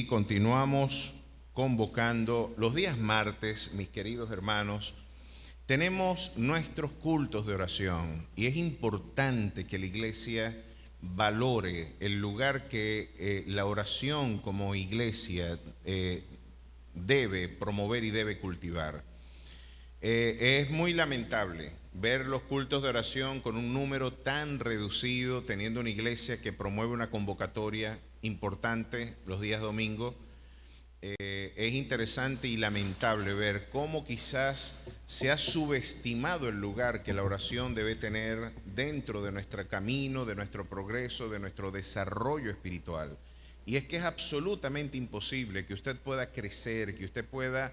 continuamos convocando los días martes, mis queridos hermanos. Tenemos nuestros cultos de oración y es importante que la iglesia valore el lugar que la oración como iglesia debe promover y debe cultivar. Es muy lamentable ver los cultos de oración con un número tan reducido, teniendo una iglesia que promueve una convocatoria importante los días domingos. Es interesante y lamentable ver cómo quizás se ha subestimado el lugar que la oración debe tener dentro de nuestro camino, de nuestro progreso, de nuestro desarrollo espiritual. Y es que es absolutamente imposible que usted pueda crecer, que usted pueda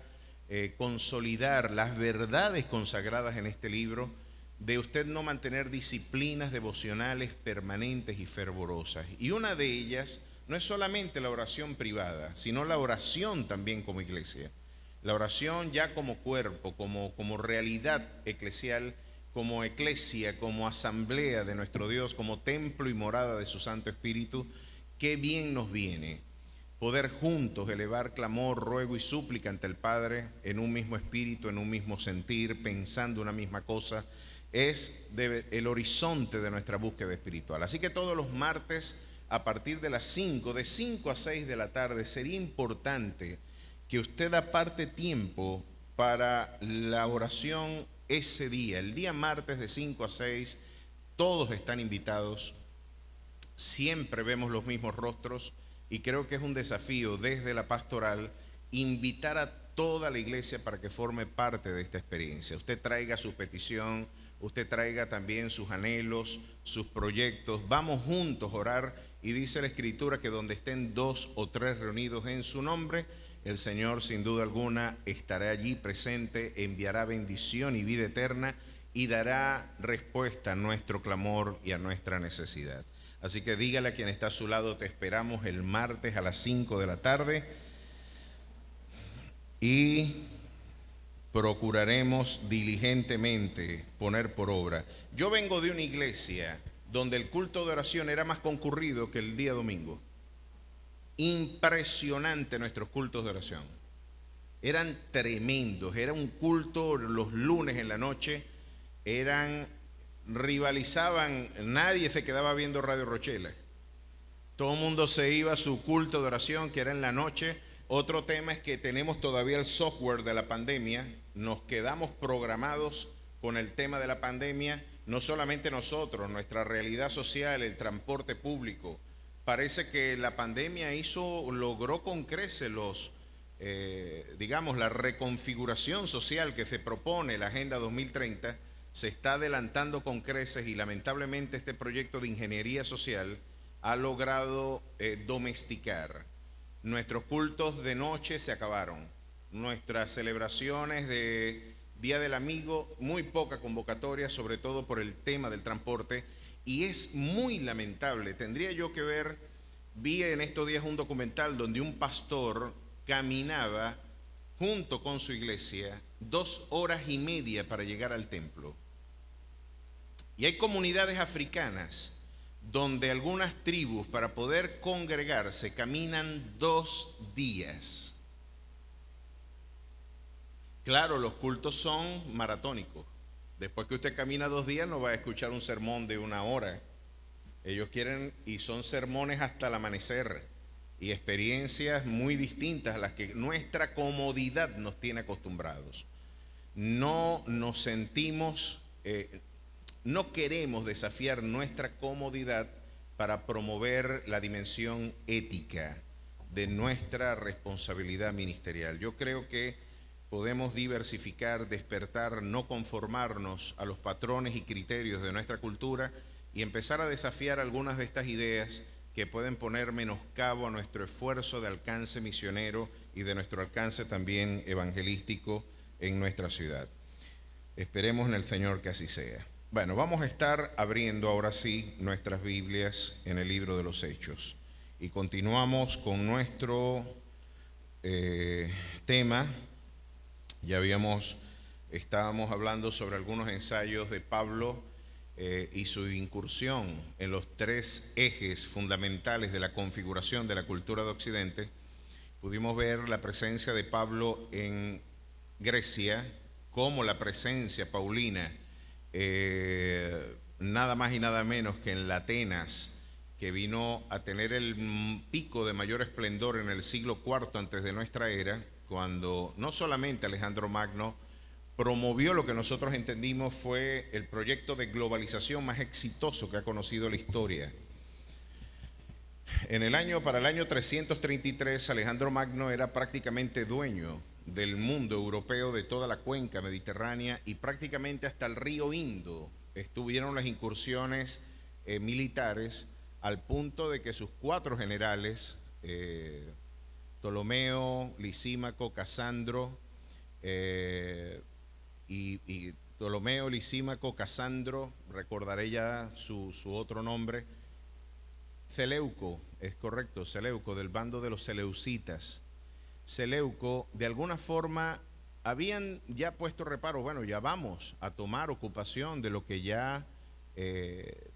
consolidar las verdades consagradas en este libro, de usted no mantener disciplinas devocionales permanentes y fervorosas. Y una de ellas no es solamente la oración privada, sino la oración también como iglesia. La oración ya como cuerpo, como realidad eclesial, como eclesia, como asamblea de nuestro Dios, como templo y morada de su Santo Espíritu. Qué bien nos viene poder juntos elevar clamor, ruego y súplica ante el Padre en un mismo espíritu, en un mismo sentir, pensando una misma cosa. Es el horizonte de nuestra búsqueda espiritual. Así que todos los martes, a partir de las 5, de 5 a 6 de la tarde, sería importante que usted aparte tiempo para la oración ese día. El día martes de 5 a 6, todos están invitados. Siempre vemos los mismos rostros y creo que es un desafío desde la pastoral invitar a toda la iglesia para que forme parte de esta experiencia. Usted traiga su petición, usted traiga también sus anhelos, sus proyectos. Vamos juntos a orar y dice la Escritura que donde estén 2 o 3 reunidos en su nombre, el Señor sin duda alguna estará allí presente, enviará bendición y vida eterna y dará respuesta a nuestro clamor y a nuestra necesidad. Así que dígale a quien está a su lado, te esperamos el martes a las 5 de la tarde y procuraremos diligentemente poner por obra. Yo vengo de una iglesia donde el culto de oración era más concurrido que el día domingo. Impresionante nuestros cultos de oración. Eran tremendos, era un culto los lunes en la noche, rivalizaban, nadie se quedaba viendo Radio Rochela. Todo el mundo se iba a su culto de oración, que era en la noche. Otro tema es que tenemos todavía el software de la pandemia, nos quedamos programados con el tema de la pandemia, no solamente nosotros, nuestra realidad social, el transporte público. Parece que la pandemia logró con creces la reconfiguración social que se propone la Agenda 2030, se está adelantando con creces y lamentablemente este proyecto de ingeniería social ha logrado domesticar. Nuestros cultos de noche se acabaron, nuestras celebraciones de Día del Amigo, muy poca convocatoria, sobre todo por el tema del transporte, y es muy lamentable. Tendría yo que vi en estos días un documental donde un pastor caminaba junto con su iglesia 2 horas y media para llegar al templo. Y hay comunidades africanas donde algunas tribus para poder congregarse caminan 2 días. Claro, los cultos son maratónicos. Después que usted camina 2 días no va a escuchar un sermón de 1 hora. Ellos quieren, y son sermones hasta el amanecer, y experiencias muy distintas a las que nuestra comodidad nos tiene acostumbrados. No nos sentimos, no queremos desafiar nuestra comodidad para promover la dimensión ética de nuestra responsabilidad ministerial. Yo creo que podemos diversificar, despertar, no conformarnos a los patrones y criterios de nuestra cultura y empezar a desafiar algunas de estas ideas que pueden poner menoscabo a nuestro esfuerzo de alcance misionero y de nuestro alcance también evangelístico en nuestra ciudad. Esperemos en el Señor que así sea. Bueno, vamos a estar abriendo ahora sí nuestras Biblias en el libro de los Hechos y continuamos con nuestro tema. Ya estábamos hablando sobre algunos ensayos de Pablo y su incursión en los 3 ejes fundamentales de la configuración de la cultura de Occidente. Pudimos ver la presencia de Pablo en Grecia, como la presencia paulina, nada más y nada menos que en la Atenas, que vino a tener el pico de mayor esplendor en el siglo IV antes de nuestra era, cuando no solamente Alejandro Magno promovió lo que nosotros entendimos fue el proyecto de globalización más exitoso que ha conocido la historia. Para el año 333, Alejandro Magno era prácticamente dueño del mundo europeo, de toda la cuenca mediterránea, y prácticamente hasta el río Indo estuvieron las incursiones militares, al punto de que sus 4 generales, Ptolomeo, Lisímaco, Casandro, Ptolomeo, Lisímaco, Casandro, recordaré ya su otro nombre, Seleuco, es correcto, Seleuco, del bando de los seleucitas. Seleuco, de alguna forma, habían ya puesto reparos, bueno, ya vamos a tomar ocupación de lo que ya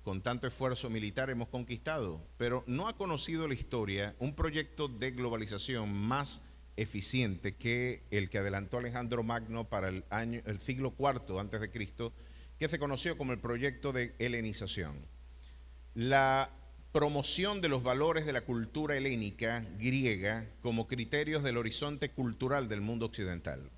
con tanto esfuerzo militar hemos conquistado, pero no ha conocido la historia un proyecto de globalización más eficiente que el que adelantó Alejandro Magno para el siglo IV antes de Cristo, que se conoció como el proyecto de helenización. La promoción de los valores de la cultura helénica griega como criterios del horizonte cultural del mundo occidental.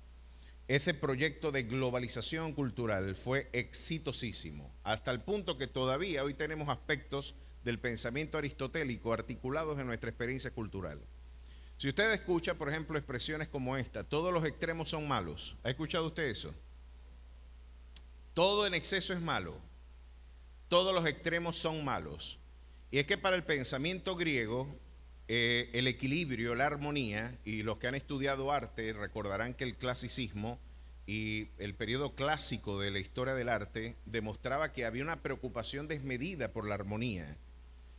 Ese proyecto de globalización cultural fue exitosísimo, hasta el punto que todavía hoy tenemos aspectos del pensamiento aristotélico articulados en nuestra experiencia cultural. Si usted escucha, por ejemplo, expresiones como esta, todos los extremos son malos. ¿Ha escuchado usted eso? Todo en exceso es malo. Todos los extremos son malos. Y es que para el pensamiento griego, el equilibrio, la armonía, y los que han estudiado arte recordarán que el clasicismo y el periodo clásico de la historia del arte demostraba que había una preocupación desmedida por la armonía.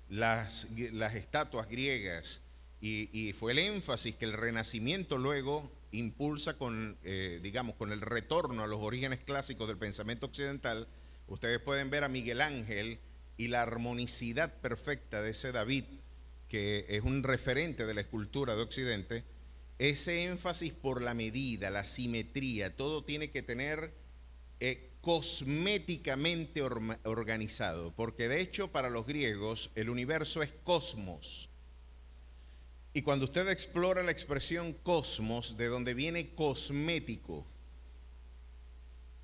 Las estatuas griegas, y fue el énfasis que el Renacimiento luego impulsa con el retorno a los orígenes clásicos del pensamiento occidental. Ustedes pueden ver a Miguel Ángel y la armonicidad perfecta de ese David, que es un referente de la escultura de Occidente. Ese énfasis por la medida, la simetría, todo tiene que tener cosméticamente organizado, porque de hecho para los griegos el universo es cosmos. Y cuando usted explora la expresión cosmos, de donde viene cosmético,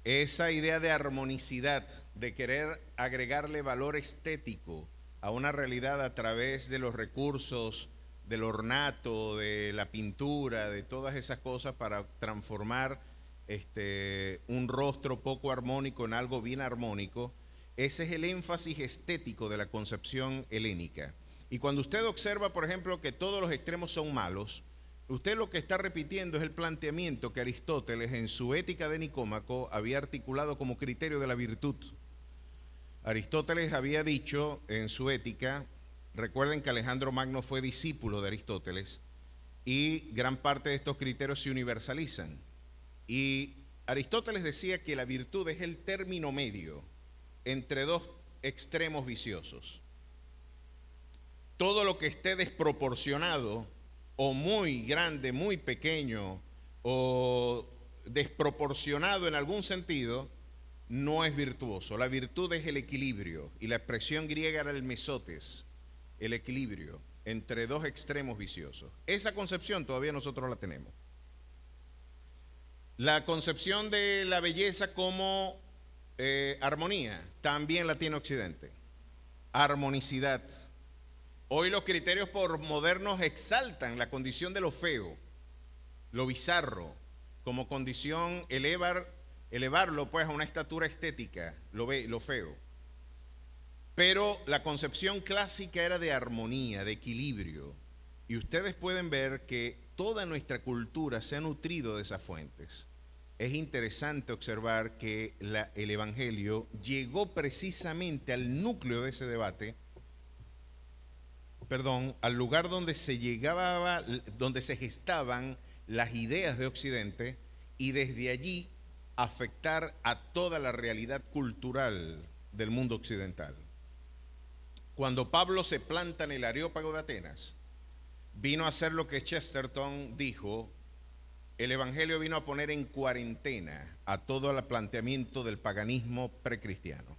esa idea de armonicidad, de querer agregarle valor estético a una realidad a través de los recursos del ornato, de la pintura, de todas esas cosas para transformar un rostro poco armónico en algo bien armónico. Ese es el énfasis estético de la concepción helénica. Y cuando usted observa, por ejemplo, que todos los extremos son malos, usted lo que está repitiendo es el planteamiento que Aristóteles en su Ética de Nicómaco había articulado como criterio de la virtud. Aristóteles había dicho en su Ética, recuerden que Alejandro Magno fue discípulo de Aristóteles, y gran parte de estos criterios se universalizan. Y Aristóteles decía que la virtud es el término medio entre dos extremos viciosos. Todo lo que esté desproporcionado, o muy grande, muy pequeño, o desproporcionado en algún sentido, no es virtuoso. La virtud es el equilibrio, y la expresión griega era el mesotes, el equilibrio entre dos extremos viciosos. Esa concepción todavía nosotros la tenemos. La concepción de la belleza como armonía también la tiene Occidente. Armonicidad. Hoy los criterios modernos exaltan la condición de lo feo, lo bizarro, como condición, elevarlo pues a una estatura estética, lo feo. Pero la concepción clásica era de armonía, de equilibrio. Y ustedes pueden ver que toda nuestra cultura se ha nutrido de esas fuentes. Es interesante observar que el Evangelio llegó precisamente al núcleo de ese debate, al lugar donde donde se gestaban las ideas de Occidente, y desde allí afectar a toda la realidad cultural del mundo occidental. Cuando Pablo se planta en el Areópago de Atenas, vino a hacer lo que Chesterton dijo: el Evangelio vino a poner en cuarentena a todo el planteamiento del paganismo precristiano.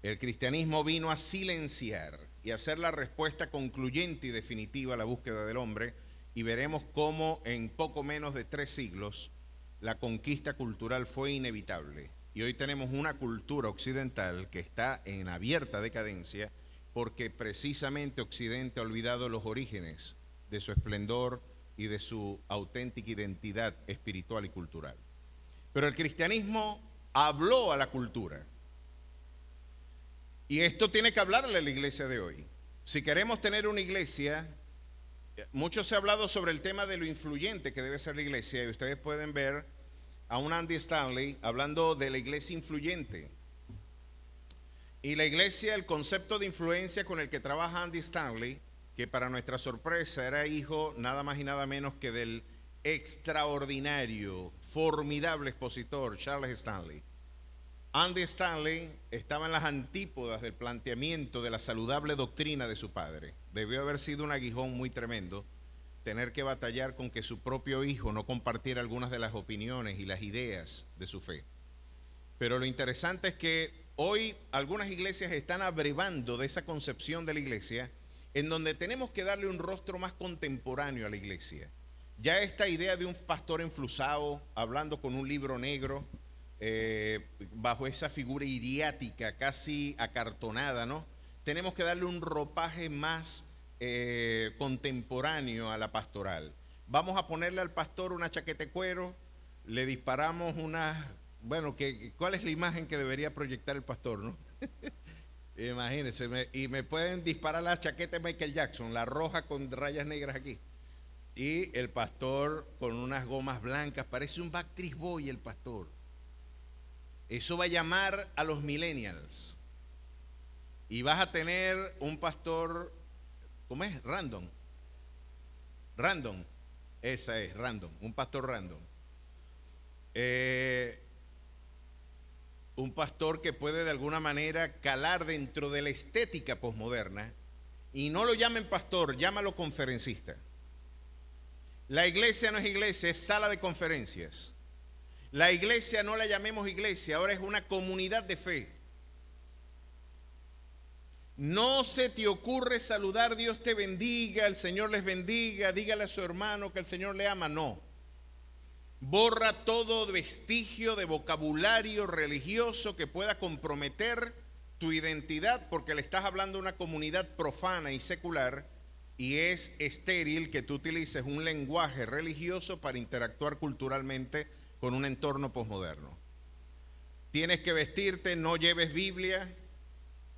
El cristianismo vino a silenciar y a hacer la respuesta concluyente y definitiva a la búsqueda del hombre, y veremos cómo en poco menos de 3 siglos la conquista cultural fue inevitable. Y hoy tenemos una cultura occidental que está en abierta decadencia porque precisamente Occidente ha olvidado los orígenes de su esplendor y de su auténtica identidad espiritual y cultural. Pero el cristianismo habló a la cultura. Y esto tiene que hablarle a la iglesia de hoy. Si queremos tener una iglesia, mucho se ha hablado sobre el tema de lo influyente que debe ser la iglesia, y ustedes pueden ver a un Andy Stanley hablando de la iglesia influyente. Y la iglesia, el concepto de influencia con el que trabaja Andy Stanley, que para nuestra sorpresa era hijo nada más y nada menos que del extraordinario, formidable expositor Charles Stanley. Andy Stanley estaba en las antípodas del planteamiento de la saludable doctrina de su padre. Debió haber sido un aguijón muy tremendo tener que batallar con que su propio hijo no compartiera algunas de las opiniones y las ideas de su fe. Pero lo interesante es que hoy algunas iglesias están abrevando de esa concepción de la iglesia, en donde tenemos que darle un rostro más contemporáneo a la iglesia. Ya esta idea de un pastor enflusado hablando con un libro negro, bajo esa figura iriática, casi acartonada, ¿no? Tenemos que darle un ropaje más contemporáneo a la pastoral. Vamos a ponerle al pastor una chaqueta de cuero, le disparamos una... Bueno, ¿cuál es la imagen que debería proyectar el pastor, no? Imagínense, y me pueden disparar la chaqueta de Michael Jackson, la roja con rayas negras aquí, y el pastor con unas gomas blancas, parece un Backstreet Boy el pastor. Eso va a llamar a los millennials. Y vas a tener un pastor, ¿cómo es? Random. Esa es, random. Un pastor random. Un pastor que puede de alguna manera calar dentro de la estética posmoderna. Y no lo llamen pastor, llámalo conferencista. La iglesia no es iglesia, es sala de conferencias. La iglesia no la llamemos iglesia, ahora es una comunidad de fe. No se te ocurre saludar, Dios te bendiga, el Señor les bendiga, dígale a su hermano que el Señor le ama, no. Borra todo vestigio de vocabulario religioso que pueda comprometer tu identidad, porque le estás hablando a una comunidad profana y secular, y es estéril que tú utilices un lenguaje religioso para interactuar culturalmente con un entorno posmoderno. Tienes que vestirte, no lleves Biblia.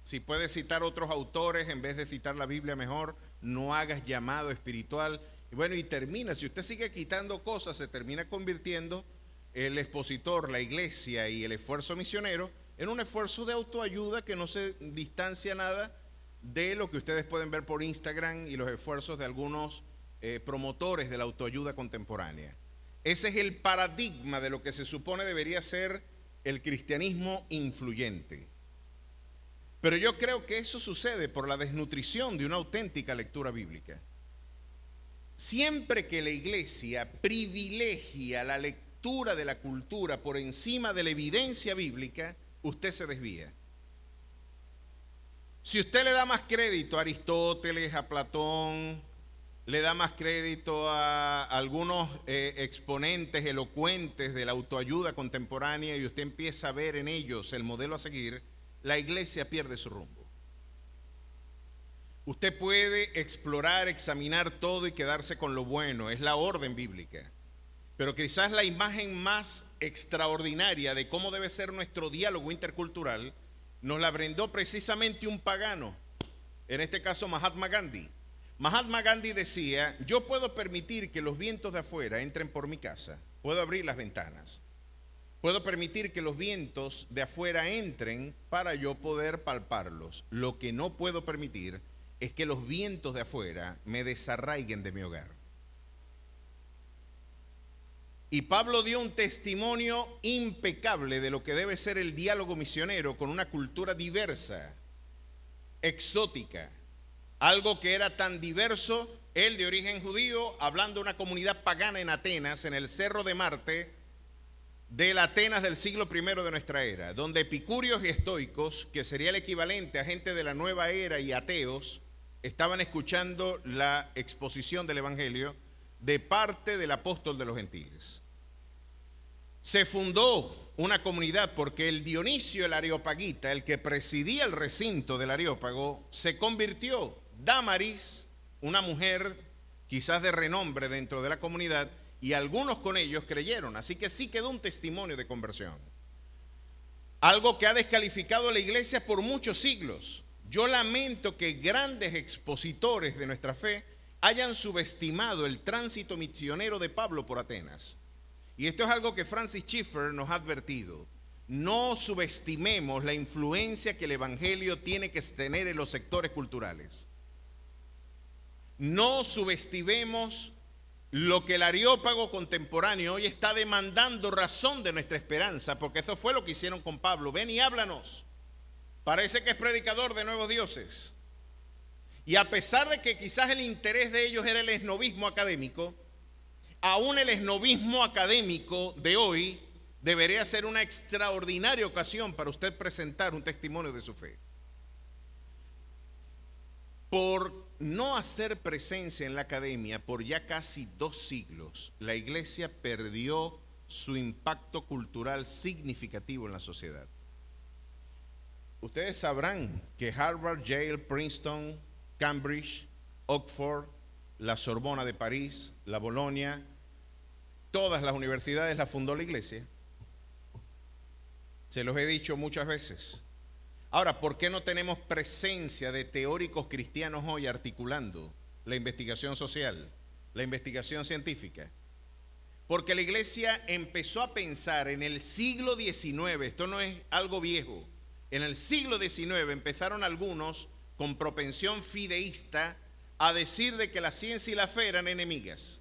Si puedes citar otros autores en vez de citar la Biblia, mejor. No hagas llamado espiritual. Y bueno, y termina, si usted sigue quitando cosas, se termina convirtiendo el expositor, la iglesia y el esfuerzo misionero en un esfuerzo de autoayuda que no se distancia nada de lo que ustedes pueden ver por Instagram y los esfuerzos de algunos promotores de la autoayuda contemporánea. Ese es el paradigma de lo que se supone debería ser el cristianismo influyente. Pero yo creo que eso sucede por la desnutrición de una auténtica lectura bíblica. Siempre que la iglesia privilegia la lectura de la cultura por encima de la evidencia bíblica, usted se desvía. Si usted le da más crédito a Aristóteles, a Platón, le da más crédito a algunos exponentes elocuentes de la autoayuda contemporánea y usted empieza a ver en ellos el modelo a seguir, la iglesia pierde su rumbo. Usted puede explorar, examinar todo y quedarse con lo bueno, es la orden bíblica. Pero quizás la imagen más extraordinaria de cómo debe ser nuestro diálogo intercultural nos la brindó precisamente un pagano, en este caso Mahatma Gandhi. Mahatma Gandhi decía: yo puedo permitir que los vientos de afuera entren por mi casa, puedo abrir las ventanas, puedo permitir que los vientos de afuera entren para yo poder palparlos. Lo que no puedo permitir es que los vientos de afuera me desarraiguen de mi hogar. Y Pablo dio un testimonio impecable de lo que debe ser el diálogo misionero con una cultura diversa, exótica. Algo que era tan diverso, él de origen judío, hablando de una comunidad pagana en Atenas, en el Cerro de Marte, del Atenas del siglo I de nuestra era, donde epicúreos y estoicos, que sería el equivalente a gente de la nueva era y ateos, estaban escuchando la exposición del Evangelio de parte del apóstol de los gentiles. Se fundó una comunidad porque el Dionisio el Areopagita, el que presidía el recinto del Areópago, se convirtió. Dámaris, una mujer quizás de renombre dentro de la comunidad, y algunos con ellos creyeron, así que sí quedó un testimonio de conversión. Algo que ha descalificado a la iglesia por muchos siglos. Yo lamento que grandes expositores de nuestra fe hayan subestimado el tránsito misionero de Pablo por Atenas. Y esto es algo que Francis Schaeffer nos ha advertido. No subestimemos la influencia que el Evangelio tiene que tener en los sectores culturales. No subestimemos lo que el Areópago contemporáneo hoy está demandando razón de nuestra esperanza, porque eso fue lo que hicieron con Pablo. Ven y háblanos. Parece que es predicador de nuevos dioses. Y a pesar de que quizás el interés de ellos era el esnovismo académico, aún el esnovismo académico de hoy debería ser una extraordinaria ocasión para usted presentar un testimonio de su fe. Por no hacer presencia en la academia por ya casi 2 siglos, la iglesia perdió su impacto cultural significativo en la sociedad. Ustedes sabrán que Harvard, Yale, Princeton, Cambridge, Oxford, la Sorbona de París, la Bolonia, todas las universidades las fundó la iglesia. Se los he dicho muchas veces. Ahora, ¿por qué no tenemos presencia de teóricos cristianos hoy articulando la investigación social, la investigación científica? Porque la iglesia empezó a pensar en el siglo XIX, esto no es algo viejo, en el siglo XIX empezaron algunos con propensión fideísta a decir de que la ciencia y la fe eran enemigas.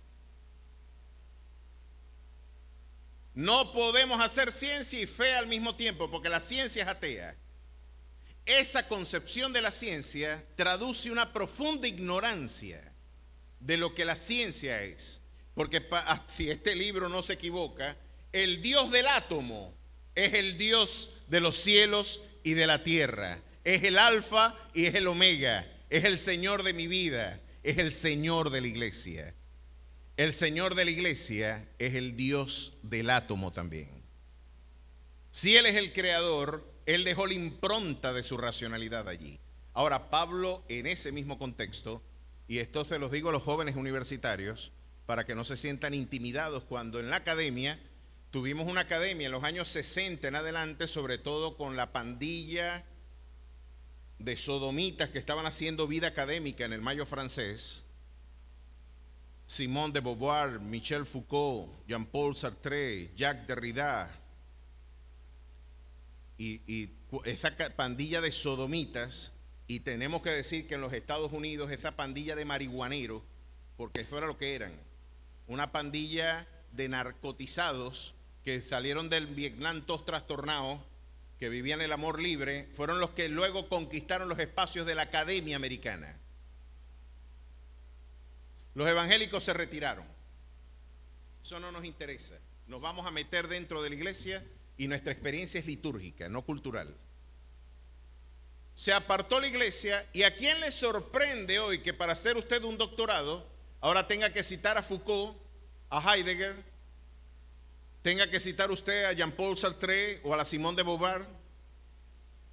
No podemos hacer ciencia y fe al mismo tiempo porque la ciencia es atea. Esa concepción de la ciencia traduce una profunda ignorancia de lo que la ciencia es. Porque si este libro no se equivoca, el Dios del átomo es el Dios de los cielos y de la tierra. Es el alfa y es el omega. Es el Señor de mi vida. Es el Señor de la iglesia. El Señor de la iglesia es el Dios del átomo también. Si Él es el creador, Él dejó la impronta de su racionalidad allí. Ahora, Pablo, en ese mismo contexto, y esto se los digo a los jóvenes universitarios, para que no se sientan intimidados cuando en la academia, tuvimos una academia en los años 60 en adelante, sobre todo con la pandilla de sodomitas que estaban haciendo vida académica en el Mayo francés, Simone de Beauvoir, Michel Foucault, Jean-Paul Sartre, Jacques Derrida, y esa pandilla de sodomitas, y tenemos que decir que en los Estados Unidos esa pandilla de marihuaneros, porque eso era lo que eran, una pandilla de narcotizados que salieron del Vietnam todos trastornados, que vivían el amor libre, fueron los que luego conquistaron los espacios de la academia americana. Los evangélicos se retiraron. Eso no nos interesa. Nos vamos a meter dentro de la iglesia y nuestra experiencia es litúrgica, no cultural. Se apartó la iglesia, y ¿a quién le sorprende hoy que para hacer usted un doctorado ahora tenga que citar a Foucault, a Heidegger, tenga que citar usted a Jean-Paul Sartre o a la Simone de Beauvoir,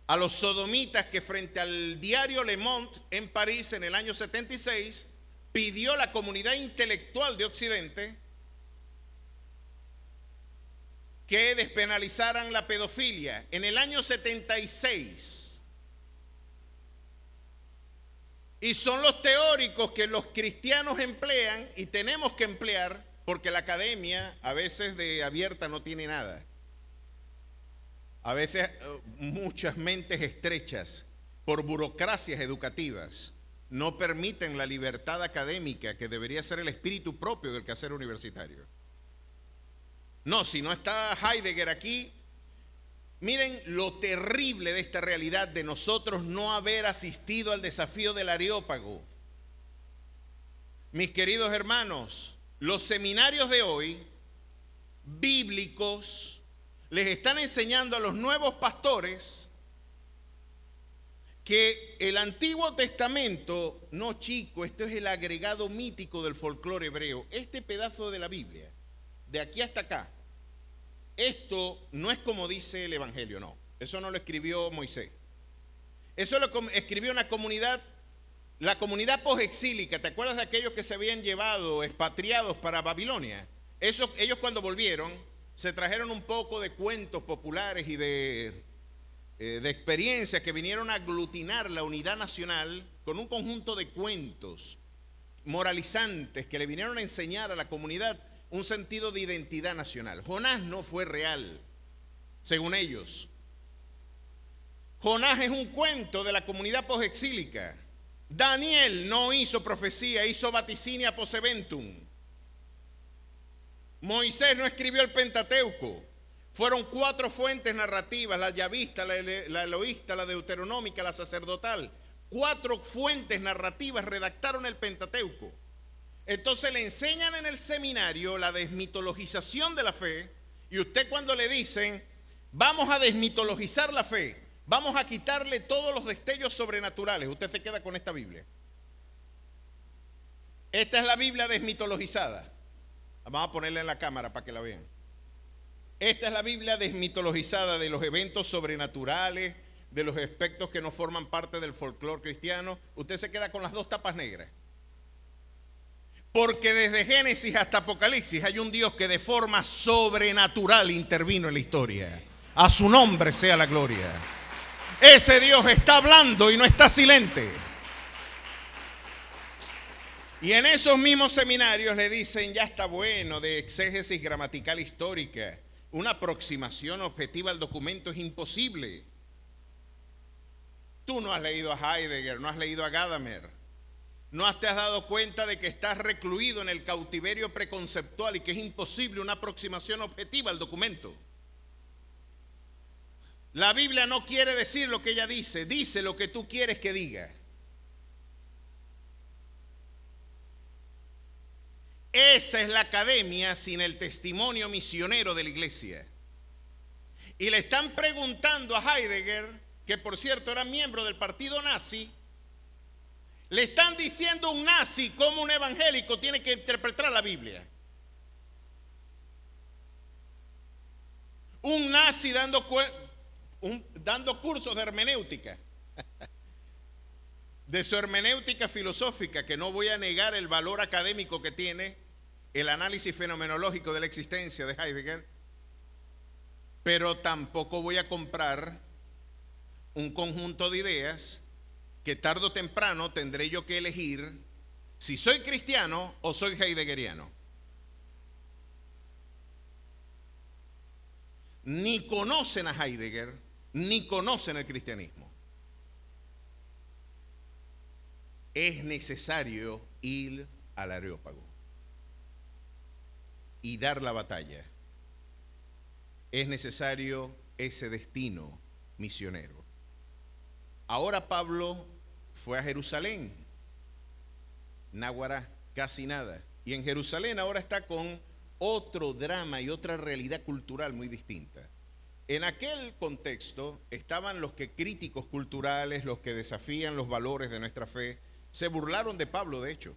a los sodomitas que frente al diario Le Monde en París en el año 76 pidió la comunidad intelectual de Occidente que despenalizaran la pedofilia en el año 76. Y son los teóricos que los cristianos emplean y tenemos que emplear, porque la academia a veces de abierta no tiene nada. A veces muchas mentes estrechas por burocracias educativas no permiten la libertad académica que debería ser el espíritu propio del quehacer universitario. No, si no está Heidegger aquí, Miren lo terrible de esta realidad de nosotros no haber asistido al desafío del Areópago. Mis queridos hermanos, los seminarios de hoy, bíblicos, les están enseñando a los nuevos pastores que el Antiguo Testamento, no chico, esto es el agregado mítico del folclore hebreo, este pedazo de la Biblia, de aquí hasta acá, esto no es como dice el Evangelio, no, eso no lo escribió Moisés, eso lo escribió una comunidad, la comunidad posexílica. ¿Te acuerdas de aquellos que se habían llevado expatriados para Babilonia? Ellos cuando volvieron se trajeron un poco de cuentos populares y de experiencias que vinieron a aglutinar la unidad nacional con un conjunto de cuentos moralizantes que le vinieron a enseñar a la comunidad un sentido de identidad nacional. Jonás no fue real, según ellos. Jonás es un cuento de la comunidad posexílica. Daniel no hizo profecía, hizo vaticinia post eventum. Moisés no escribió el Pentateuco. Fueron 4 fuentes narrativas, la yavista, la eloísta, la deuteronómica, la sacerdotal. 4 fuentes narrativas redactaron el Pentateuco. Entonces le enseñan en el seminario la desmitologización de la fe, y usted cuando le dicen, vamos a desmitologizar la fe, vamos a quitarle todos los destellos sobrenaturales, usted se queda con esta Biblia. Esta es la Biblia desmitologizada. Vamos a ponerla en la cámara para que la vean. Esta es la Biblia desmitologizada de los eventos sobrenaturales, de los aspectos que no forman parte del folclore cristiano. Usted se queda con las 2 tapas negras. Porque desde Génesis hasta Apocalipsis hay un Dios que de forma sobrenatural intervino en la historia. A su nombre sea la gloria. Ese Dios está hablando y no está silente. Y en esos mismos seminarios le dicen, ya está bueno de exégesis gramatical histórica. Una aproximación objetiva al documento es imposible. Tú no has leído a Heidegger, no has leído a Gadamer. No te has dado cuenta de que estás recluido en el cautiverio preconceptual y que es imposible una aproximación objetiva al documento. La Biblia no quiere decir lo que ella dice, dice lo que tú quieres que diga. Esa es la academia sin el testimonio misionero de la iglesia. Y le están preguntando a Heidegger, que por cierto era miembro del partido nazi, le están diciendo a un nazi cómo un evangélico tiene que interpretar la Biblia. Un nazi dando cursos de hermenéutica, de su hermenéutica filosófica, que no voy a negar el valor académico que tiene el análisis fenomenológico de la existencia de Heidegger, pero tampoco voy a comprar un conjunto de ideas que tarde o temprano tendré yo que elegir si soy cristiano o soy heideggeriano. Ni conocen a Heidegger, ni conocen el cristianismo. Es necesario ir al Areópago y dar la batalla. Es necesario ese destino misionero. Ahora Pablo fue a Jerusalén, náguara, casi nada. Y en Jerusalén ahora está con otro drama y otra realidad cultural muy distinta. En aquel contexto estaban los que críticos culturales, los que desafían los valores de nuestra fe, se burlaron de Pablo, de hecho.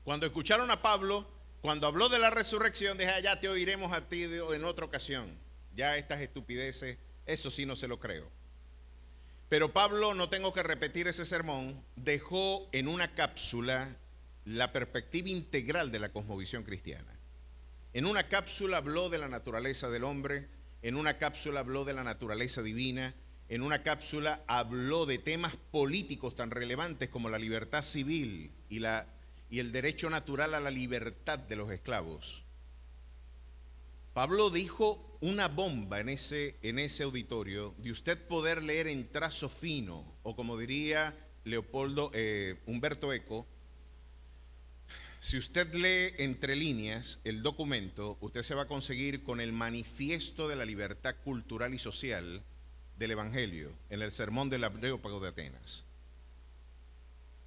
Cuando escucharon a Pablo, cuando habló de la resurrección, dije, ya te oiremos a ti en otra ocasión. Ya estas estupideces, eso sí no se lo creo. Pero Pablo, no tengo que repetir ese sermón, dejó en una cápsula la perspectiva integral de la cosmovisión cristiana. En una cápsula habló de la naturaleza del hombre, en una cápsula habló de la naturaleza divina, en una cápsula habló de temas políticos tan relevantes como la libertad civil y el derecho natural a la libertad de los esclavos. Pablo dijo una bomba en ese auditorio de usted poder leer en trazo fino, o como diría Humberto Eco, Si usted lee entre líneas el documento, usted se va a conseguir con el manifiesto de la libertad cultural y social del Evangelio en el sermón del Areópago de Atenas.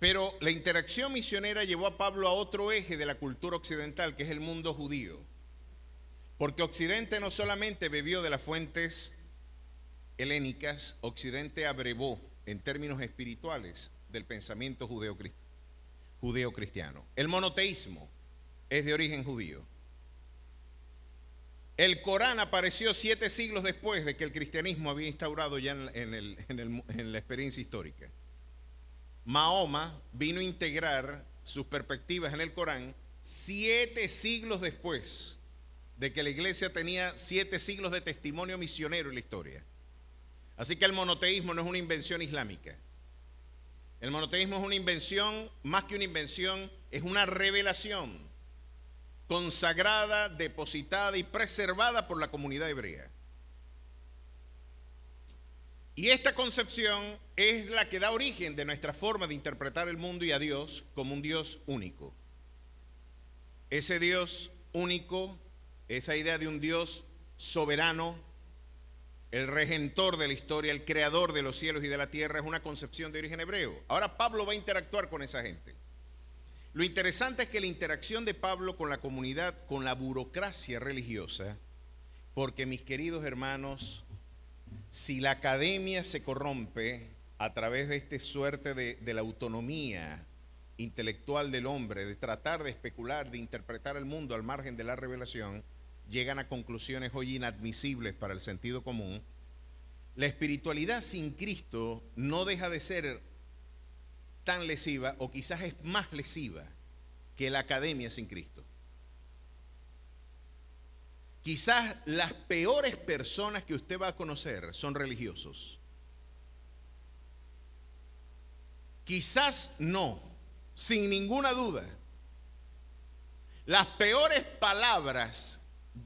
Pero la interacción misionera llevó a Pablo a otro eje de la cultura occidental, que es el mundo judío. Porque Occidente no solamente bebió de las fuentes helénicas, Occidente abrevó en términos espirituales del pensamiento judeo-cristiano. El monoteísmo es de origen judío. El Corán apareció 7 siglos después de que el cristianismo había instaurado ya en la experiencia histórica. Mahoma vino a integrar sus perspectivas en el Corán 7 siglos después de que la iglesia tenía 7 siglos de testimonio misionero en la historia. Así que el monoteísmo no es una invención islámica. El monoteísmo es una invención, más que una invención, es una revelación consagrada, depositada y preservada por la comunidad hebrea. Y esta concepción es la que da origen de nuestra forma de interpretar el mundo y a Dios como un Dios único. Ese Dios único, esa idea de un Dios soberano, el regentor de la historia, el creador de los cielos y de la tierra, es una concepción de origen hebreo. Ahora Pablo va a interactuar con esa gente. Lo interesante es que la interacción de Pablo con la comunidad, con la burocracia religiosa, porque mis queridos hermanos, si la academia se corrompe a través de esta suerte de la autonomía intelectual del hombre, de tratar de especular, de interpretar el mundo al margen de la revelación, llegan a conclusiones hoy inadmisibles para el sentido común. La espiritualidad sin Cristo no deja de ser tan lesiva, o quizás es más lesiva que la academia sin Cristo. Quizás las peores personas que usted va a conocer son religiosos. Quizás no, sin ninguna duda. Las peores palabras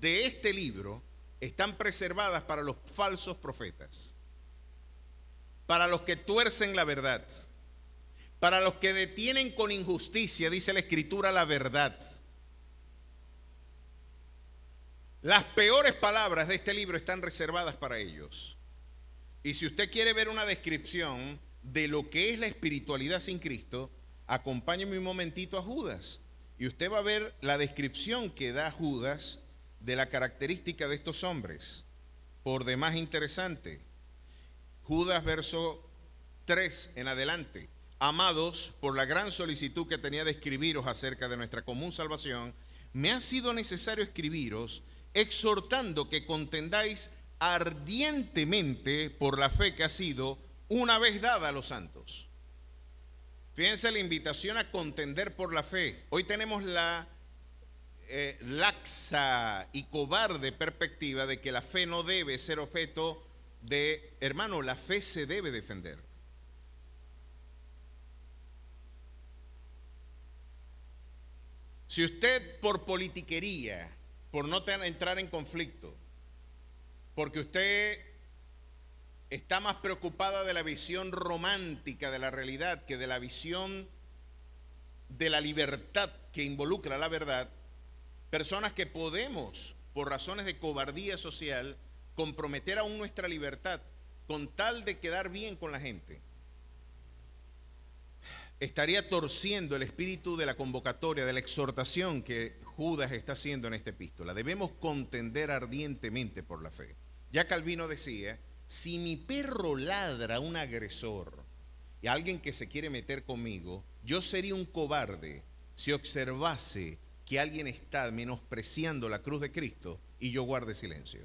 de este libro están preservadas para los falsos profetas, para los que tuercen la verdad, para los que detienen con injusticia, dice la Escritura, la verdad. Las peores palabras de este libro están reservadas para ellos. Y si usted quiere ver una descripción de lo que es la espiritualidad sin Cristo, acompáñeme un momentito a Judas. Y usted va a ver la descripción que da Judas de la característica de estos hombres. Por demás interesante. Judas, verso 3 en adelante. Amados, por la gran solicitud que tenía de escribiros acerca de nuestra común salvación, me ha sido necesario escribiros, exhortando que contendáis ardientemente por la fe que ha sido una vez dada a los santos. Fíjense la invitación a contender por la fe. Hoy tenemos la laxa y cobarde perspectiva de que la fe no debe ser objeto de, hermano, la fe se debe defender. Si usted por politiquería, por no entrar en conflicto, porque usted está más preocupada de la visión romántica de la realidad que de la visión de la libertad que involucra la verdad, personas que podemos, por razones de cobardía social, comprometer aún nuestra libertad con tal de quedar bien con la gente, estaría torciendo el espíritu de la convocatoria, de la exhortación que Judas está haciendo en esta epístola. Debemos contender ardientemente por la fe. Ya Calvino decía, si mi perro ladra a un agresor y a alguien que se quiere meter conmigo, yo sería un cobarde si observase que alguien está menospreciando la cruz de Cristo y yo guarde silencio.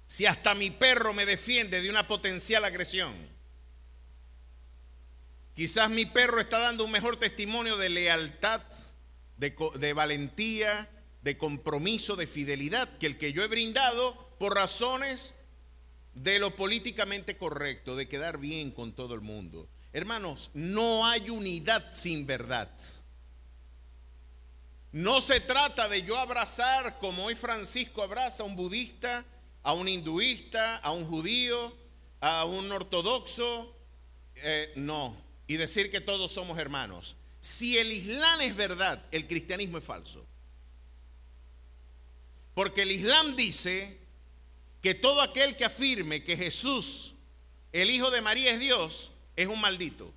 Si hasta mi perro me defiende de una potencial agresión, quizás mi perro está dando un mejor testimonio de lealtad, de valentía, de compromiso, de fidelidad que el que yo he brindado por razones de lo políticamente correcto, de quedar bien con todo el mundo. Hermanos, no hay unidad sin verdad. No se trata de yo abrazar como hoy Francisco abraza a un budista, a un hinduista, a un judío, a un ortodoxo, no. Y decir que todos somos hermanos. Si el Islam es verdad, el cristianismo es falso. Porque el Islam dice que todo aquel que afirme que Jesús, el Hijo de María, es Dios, es un maldito.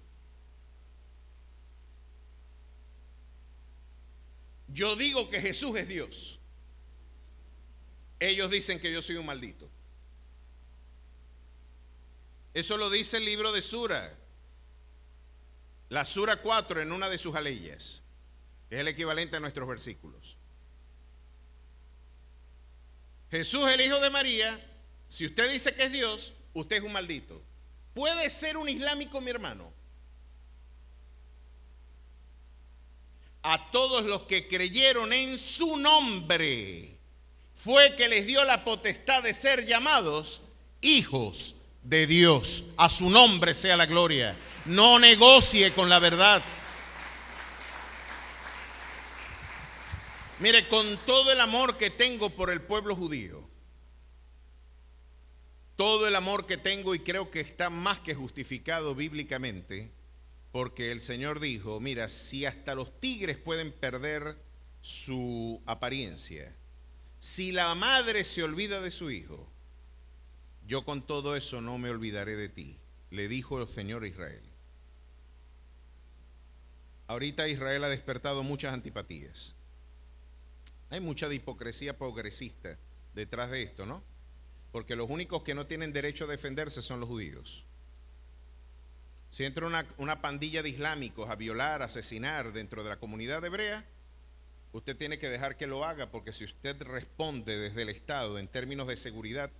Yo digo que Jesús es Dios. Ellos dicen que yo soy un maldito. Eso lo dice el libro de Sura. La Sura 4 en una de sus aleyas. Es el equivalente a nuestros versículos. Jesús, el Hijo de María, si usted dice que es Dios, usted es un maldito. ¿Puede ser un islámico, mi hermano? A todos los que creyeron en su nombre, fue que les dio la potestad de ser llamados hijos de Dios. A su nombre sea la gloria. No negocie con la verdad. Mire, con todo el amor que tengo por el pueblo judío, todo el amor que tengo, y creo que está más que justificado bíblicamente, porque el Señor dijo, mira, si hasta los tigres pueden perder su apariencia, si la madre se olvida de su hijo, yo con todo eso no me olvidaré de ti, le dijo el Señor a Israel. Ahorita Israel ha despertado muchas antipatías. Hay mucha hipocresía progresista detrás de esto, ¿no? Porque los únicos que no tienen derecho a defenderse son los judíos. Si entra una pandilla de islámicos a violar, a asesinar dentro de la comunidad hebrea, usted tiene que dejar que lo haga, porque si usted responde desde el Estado en términos de seguridad,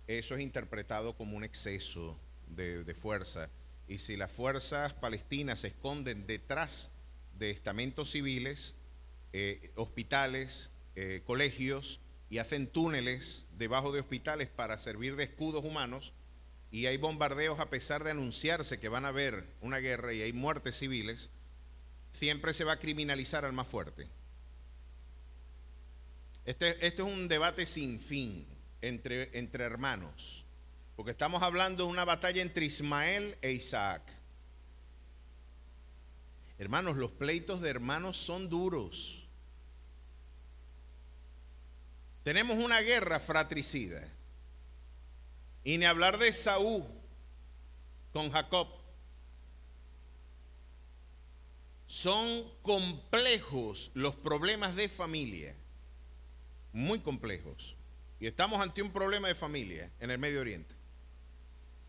eso es interpretado como un exceso de fuerza. Y si las fuerzas palestinas se esconden detrás de estamentos civiles, hospitales, colegios, y hacen túneles debajo de hospitales para servir de escudos humanos, y hay bombardeos a pesar de anunciarse que van a haber una guerra y hay muertes civiles, siempre se va a criminalizar al más fuerte. Este es un debate sin fin entre hermanos, porque estamos hablando de una batalla entre Ismael e Isaac. Hermanos, los pleitos de hermanos son duros. Tenemos una guerra fratricida. Y ni hablar de Esaú con Jacob. Son complejos los problemas de familia. Muy complejos. Y estamos ante un problema de familia en el Medio Oriente.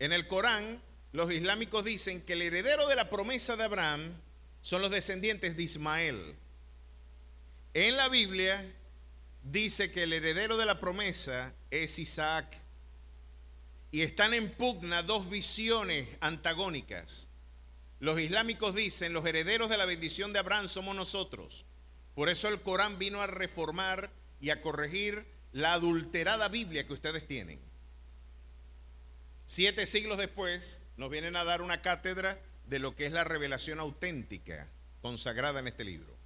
En el Corán, los islámicos dicen que el heredero de la promesa de Abraham son los descendientes de Ismael. En la Biblia dice que el heredero de la promesa es Isaac. Y están en pugna dos visiones antagónicas. Los islámicos dicen, los herederos de la bendición de Abraham somos nosotros. Por eso el Corán vino a reformar y a corregir la adulterada Biblia que ustedes tienen. 7 siglos después nos vienen a dar una cátedra de lo que es la revelación auténtica consagrada en este libro.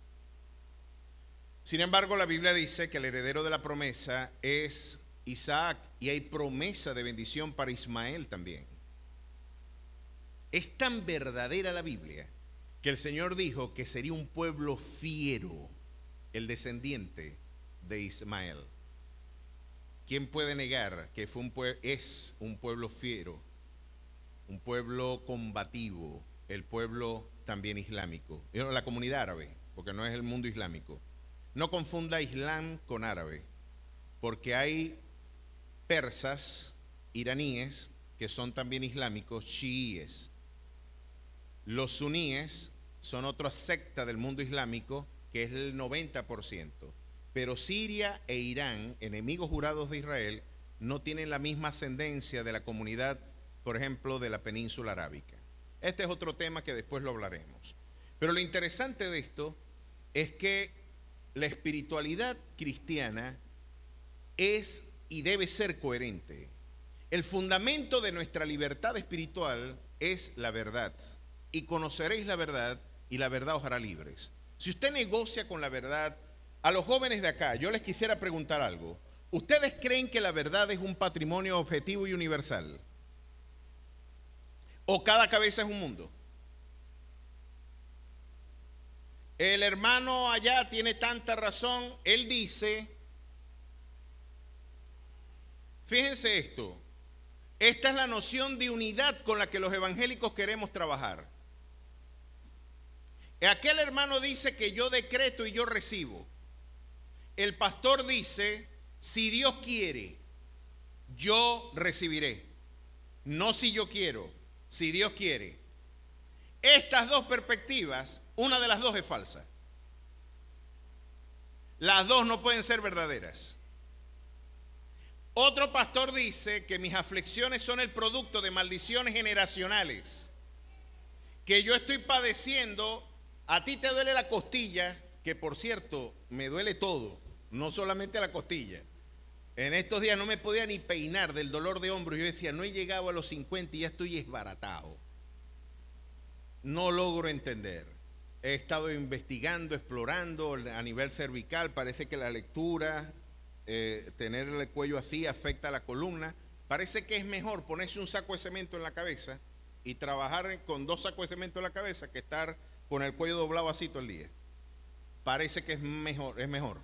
Sin embargo, la Biblia dice que el heredero de la promesa es Isaac, y hay promesa de bendición para Ismael también. Es tan verdadera la Biblia que el Señor dijo que sería un pueblo fiero, el descendiente de Ismael. ¿Quién puede negar que es un pueblo fiero, un pueblo combativo, el pueblo también islámico? La comunidad árabe, porque no es el mundo islámico. No confunda Islam con árabe, porque hay persas, iraníes, que son también islámicos, chiíes. Los suníes son otra secta del mundo islámico, que es el 90%. Pero Siria e Irán, enemigos jurados de Israel, no tienen la misma ascendencia de la comunidad, por ejemplo, de la península arábica. Este es otro tema que después lo hablaremos. Pero lo interesante de esto es que la espiritualidad cristiana es y debe ser coherente. El fundamento de nuestra libertad espiritual es la verdad. Y conoceréis la verdad, y la verdad os hará libres. Si usted negocia con la verdad, a los jóvenes de acá, yo les quisiera preguntar algo. ¿Ustedes creen que la verdad es un patrimonio objetivo y universal? ¿O cada cabeza es un mundo? El hermano allá tiene tanta razón. Él dice, fíjense esto, esta es la noción de unidad con la que los evangélicos queremos trabajar. Aquel hermano dice que yo decreto y yo recibo. El pastor dice, si Dios quiere, yo recibiré. No si yo quiero, si Dios quiere. Estas dos perspectivas, una de las dos es falsa. Las dos no pueden ser verdaderas. Otro pastor dice que mis aflicciones son el producto de maldiciones generacionales, que yo estoy padeciendo. A ti te duele la costilla, que por cierto, me duele todo, no solamente la costilla. En estos días no me podía ni peinar del dolor de hombro. Yo decía, no he llegado a los 50 y ya estoy esbaratado. No logro entender. He estado investigando, explorando a nivel cervical. Parece que la lectura, tener el cuello así afecta a la columna. Parece que es mejor ponerse un saco de cemento en la cabeza y trabajar con 2 sacos de cemento en la cabeza que estar con el cuello doblado así todo el día. Parece que es mejor, es mejor.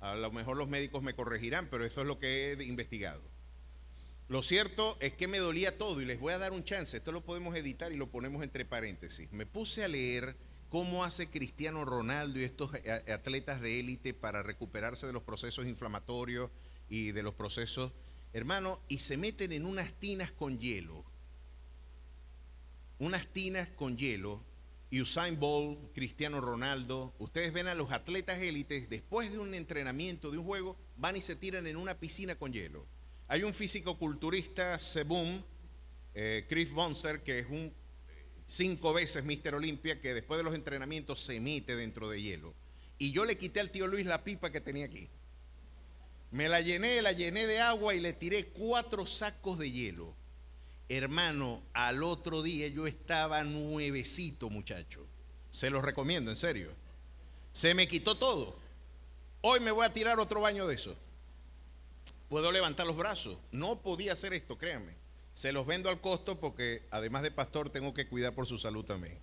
A lo mejor los médicos me corregirán, pero eso es lo que he investigado. Lo cierto es que me dolía todo y les voy a dar un chance. Esto lo podemos editar y lo ponemos entre paréntesis. Me puse a leer cómo hace Cristiano Ronaldo y estos atletas de élite para recuperarse de los procesos inflamatorios y de los procesos, hermano, y se meten en unas tinas con hielo. Unas tinas con hielo. Y Usain Bolt, Cristiano Ronaldo, ustedes ven a los atletas élites, después de un entrenamiento, de un juego, van y se tiran en una piscina con hielo. Hay un físico-culturista, Sebum, Chris Bonster, que es un 5 veces Mr. Olympia, que después de los entrenamientos se mete dentro de hielo. Y yo le quité al tío Luis la pipa que tenía aquí. Me la llené de agua y le tiré 4 sacos de hielo. Hermano, al otro día yo estaba nuevecito, muchacho. Se los recomiendo, en serio. Se me quitó todo. Hoy me voy a tirar otro baño de eso. Puedo levantar los brazos. No podía hacer esto, créanme. Se los vendo al costo porque además de pastor tengo que cuidar por su salud también.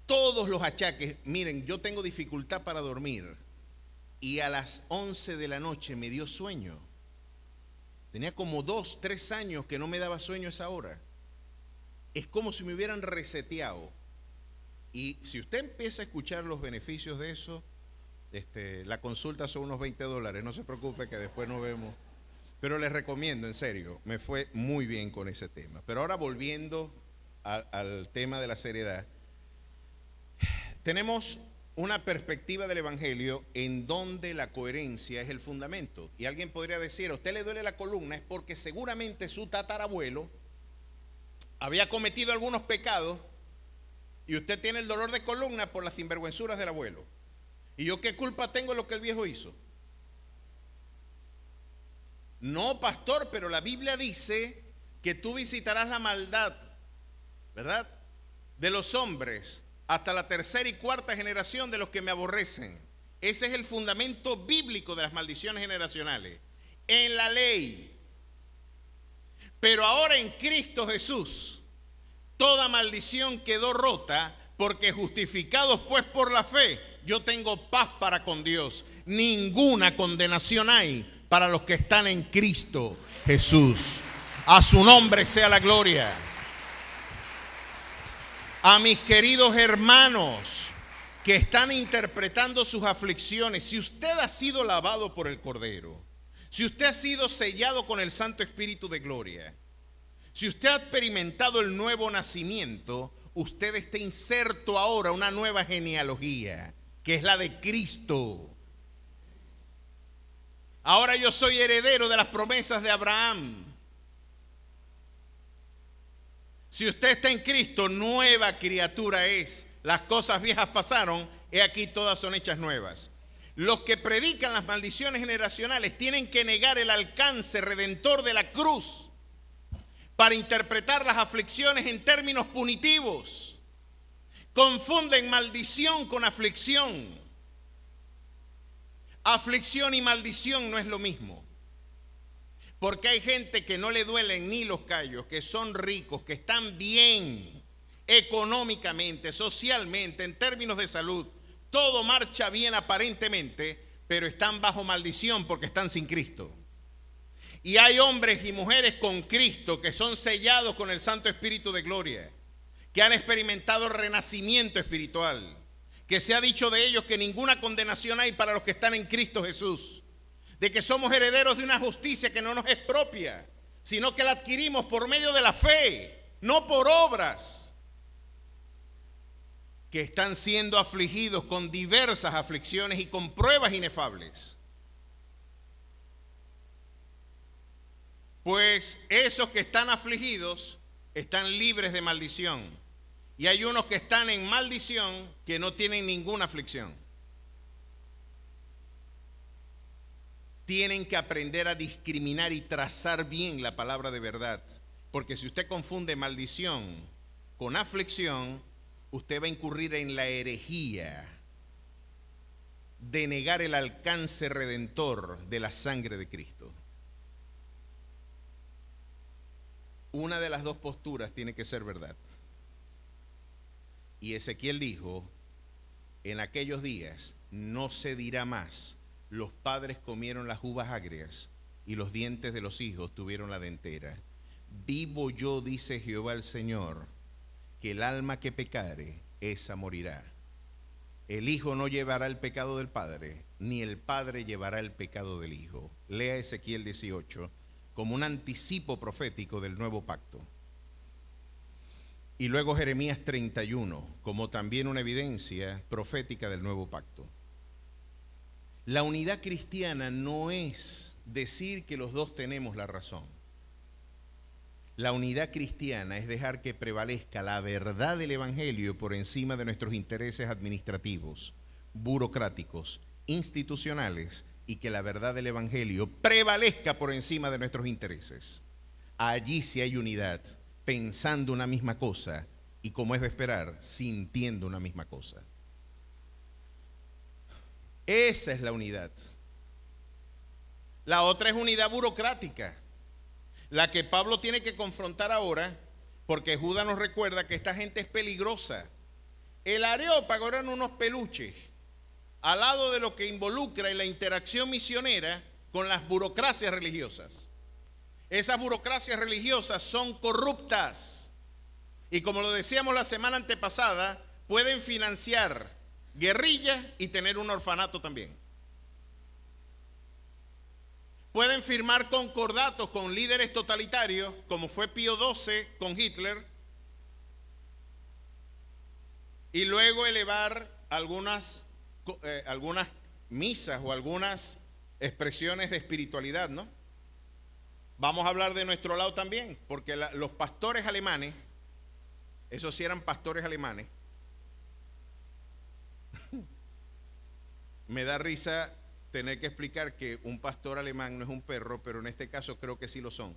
Todos los achaques, miren, yo tengo dificultad para dormir y a las 11 de la noche me dio sueño. Tenía como 2, 3 años que no me daba sueño a esa hora. Es como si me hubieran reseteado. Y si usted empieza a escuchar los beneficios de eso, la consulta son unos $20. No se preocupe que después nos vemos. Pero les recomiendo, en serio, me fue muy bien con ese tema. Pero ahora volviendo al tema de la seriedad, tenemos una perspectiva del Evangelio en donde la coherencia es el fundamento. Y alguien podría decir, a usted le duele la columna, es porque seguramente su tatarabuelo había cometido algunos pecados y usted tiene el dolor de columna por las sinvergüenzuras del abuelo. ¿Y yo qué culpa tengo de lo que el viejo hizo? No, pastor, pero la Biblia dice que tú visitarás la maldad, ¿verdad?, de los hombres hasta la 3ª y 4ª generación de los que me aborrecen. Ese es el fundamento bíblico de las maldiciones generacionales. En la ley. Pero ahora en Cristo Jesús, toda maldición quedó rota, porque justificados pues por la fe, yo tengo paz para con Dios. Ninguna condenación hay para los que están en Cristo Jesús. A su nombre sea la gloria. A mis queridos hermanos que están interpretando sus aflicciones, si usted ha sido lavado por el Cordero, si usted ha sido sellado con el Santo Espíritu de gloria, si usted ha experimentado el nuevo nacimiento, usted está inserto ahora a una nueva genealogía, que es la de Cristo. Ahora yo soy heredero de las promesas de Abraham. Si usted está en Cristo, nueva criatura es. Las cosas viejas pasaron, he aquí todas son hechas nuevas. Los que predican las maldiciones generacionales tienen que negar el alcance redentor de la cruz para interpretar las aflicciones en términos punitivos. Confunden maldición con aflicción. Aflicción y maldición no es lo mismo. Porque hay gente que no le duelen ni los callos, que son ricos, que están bien. económicamente, socialmente, en términos de salud, todo marcha bien aparentemente, pero están bajo maldición porque están sin Cristo. Y hay hombres y mujeres con Cristo que son sellados con el Santo Espíritu de gloria, que han experimentado el renacimiento espiritual, que se ha dicho de ellos que ninguna condenación hay para los que están en Cristo Jesús, de que somos herederos de una justicia que no nos es propia, sino que la adquirimos por medio de la fe, no por obras, que están siendo afligidos con diversas aflicciones y con pruebas inefables. Pues esos que están afligidos están libres de maldición, y hay unos que están en maldición que no tienen ninguna aflicción. Tienen que aprender a discriminar y trazar bien la palabra de verdad, porque si usted confunde maldición con aflicción, usted va a incurrir en la herejía de negar el alcance redentor de la sangre de Cristo. Una de las dos posturas tiene que ser verdad. Y Ezequiel dijo, en aquellos días no se dirá más, los padres comieron las uvas agrias y los dientes de los hijos tuvieron la dentera. Vivo yo, dice Jehová el Señor, que el alma que pecare, esa morirá. El hijo no llevará el pecado del padre, ni el padre llevará el pecado del hijo. Lea Ezequiel 18 como un anticipo profético del nuevo pacto. Y luego Jeremías 31 como también una evidencia profética del nuevo pacto. La unidad cristiana no es decir que los dos tenemos la razón. La unidad cristiana es dejar que prevalezca la verdad del Evangelio por encima de nuestros intereses administrativos, burocráticos, institucionales, y que la verdad del Evangelio prevalezca por encima de nuestros intereses. Allí sí hay unidad, pensando una misma cosa y, como es de esperar, sintiendo una misma cosa. Esa es la unidad. La otra es unidad burocrática, la que Pablo tiene que confrontar ahora, porque Judas nos recuerda que esta gente es peligrosa. El Areópago eran unos peluches al lado de lo que involucra en la interacción misionera con las burocracias religiosas. Esas burocracias religiosas son corruptas y, como lo decíamos la semana antepasada, pueden financiar guerrillas y tener un orfanato también. Pueden firmar concordatos con líderes totalitarios, como fue Pío XII con Hitler, y luego elevar algunas misas o algunas expresiones de espiritualidad, ¿no? Vamos a hablar de nuestro lado también, porque los pastores alemanes, esos sí eran pastores alemanes. Me da risa tener que explicar que un pastor alemán no es un perro, pero en este caso creo que sí lo son.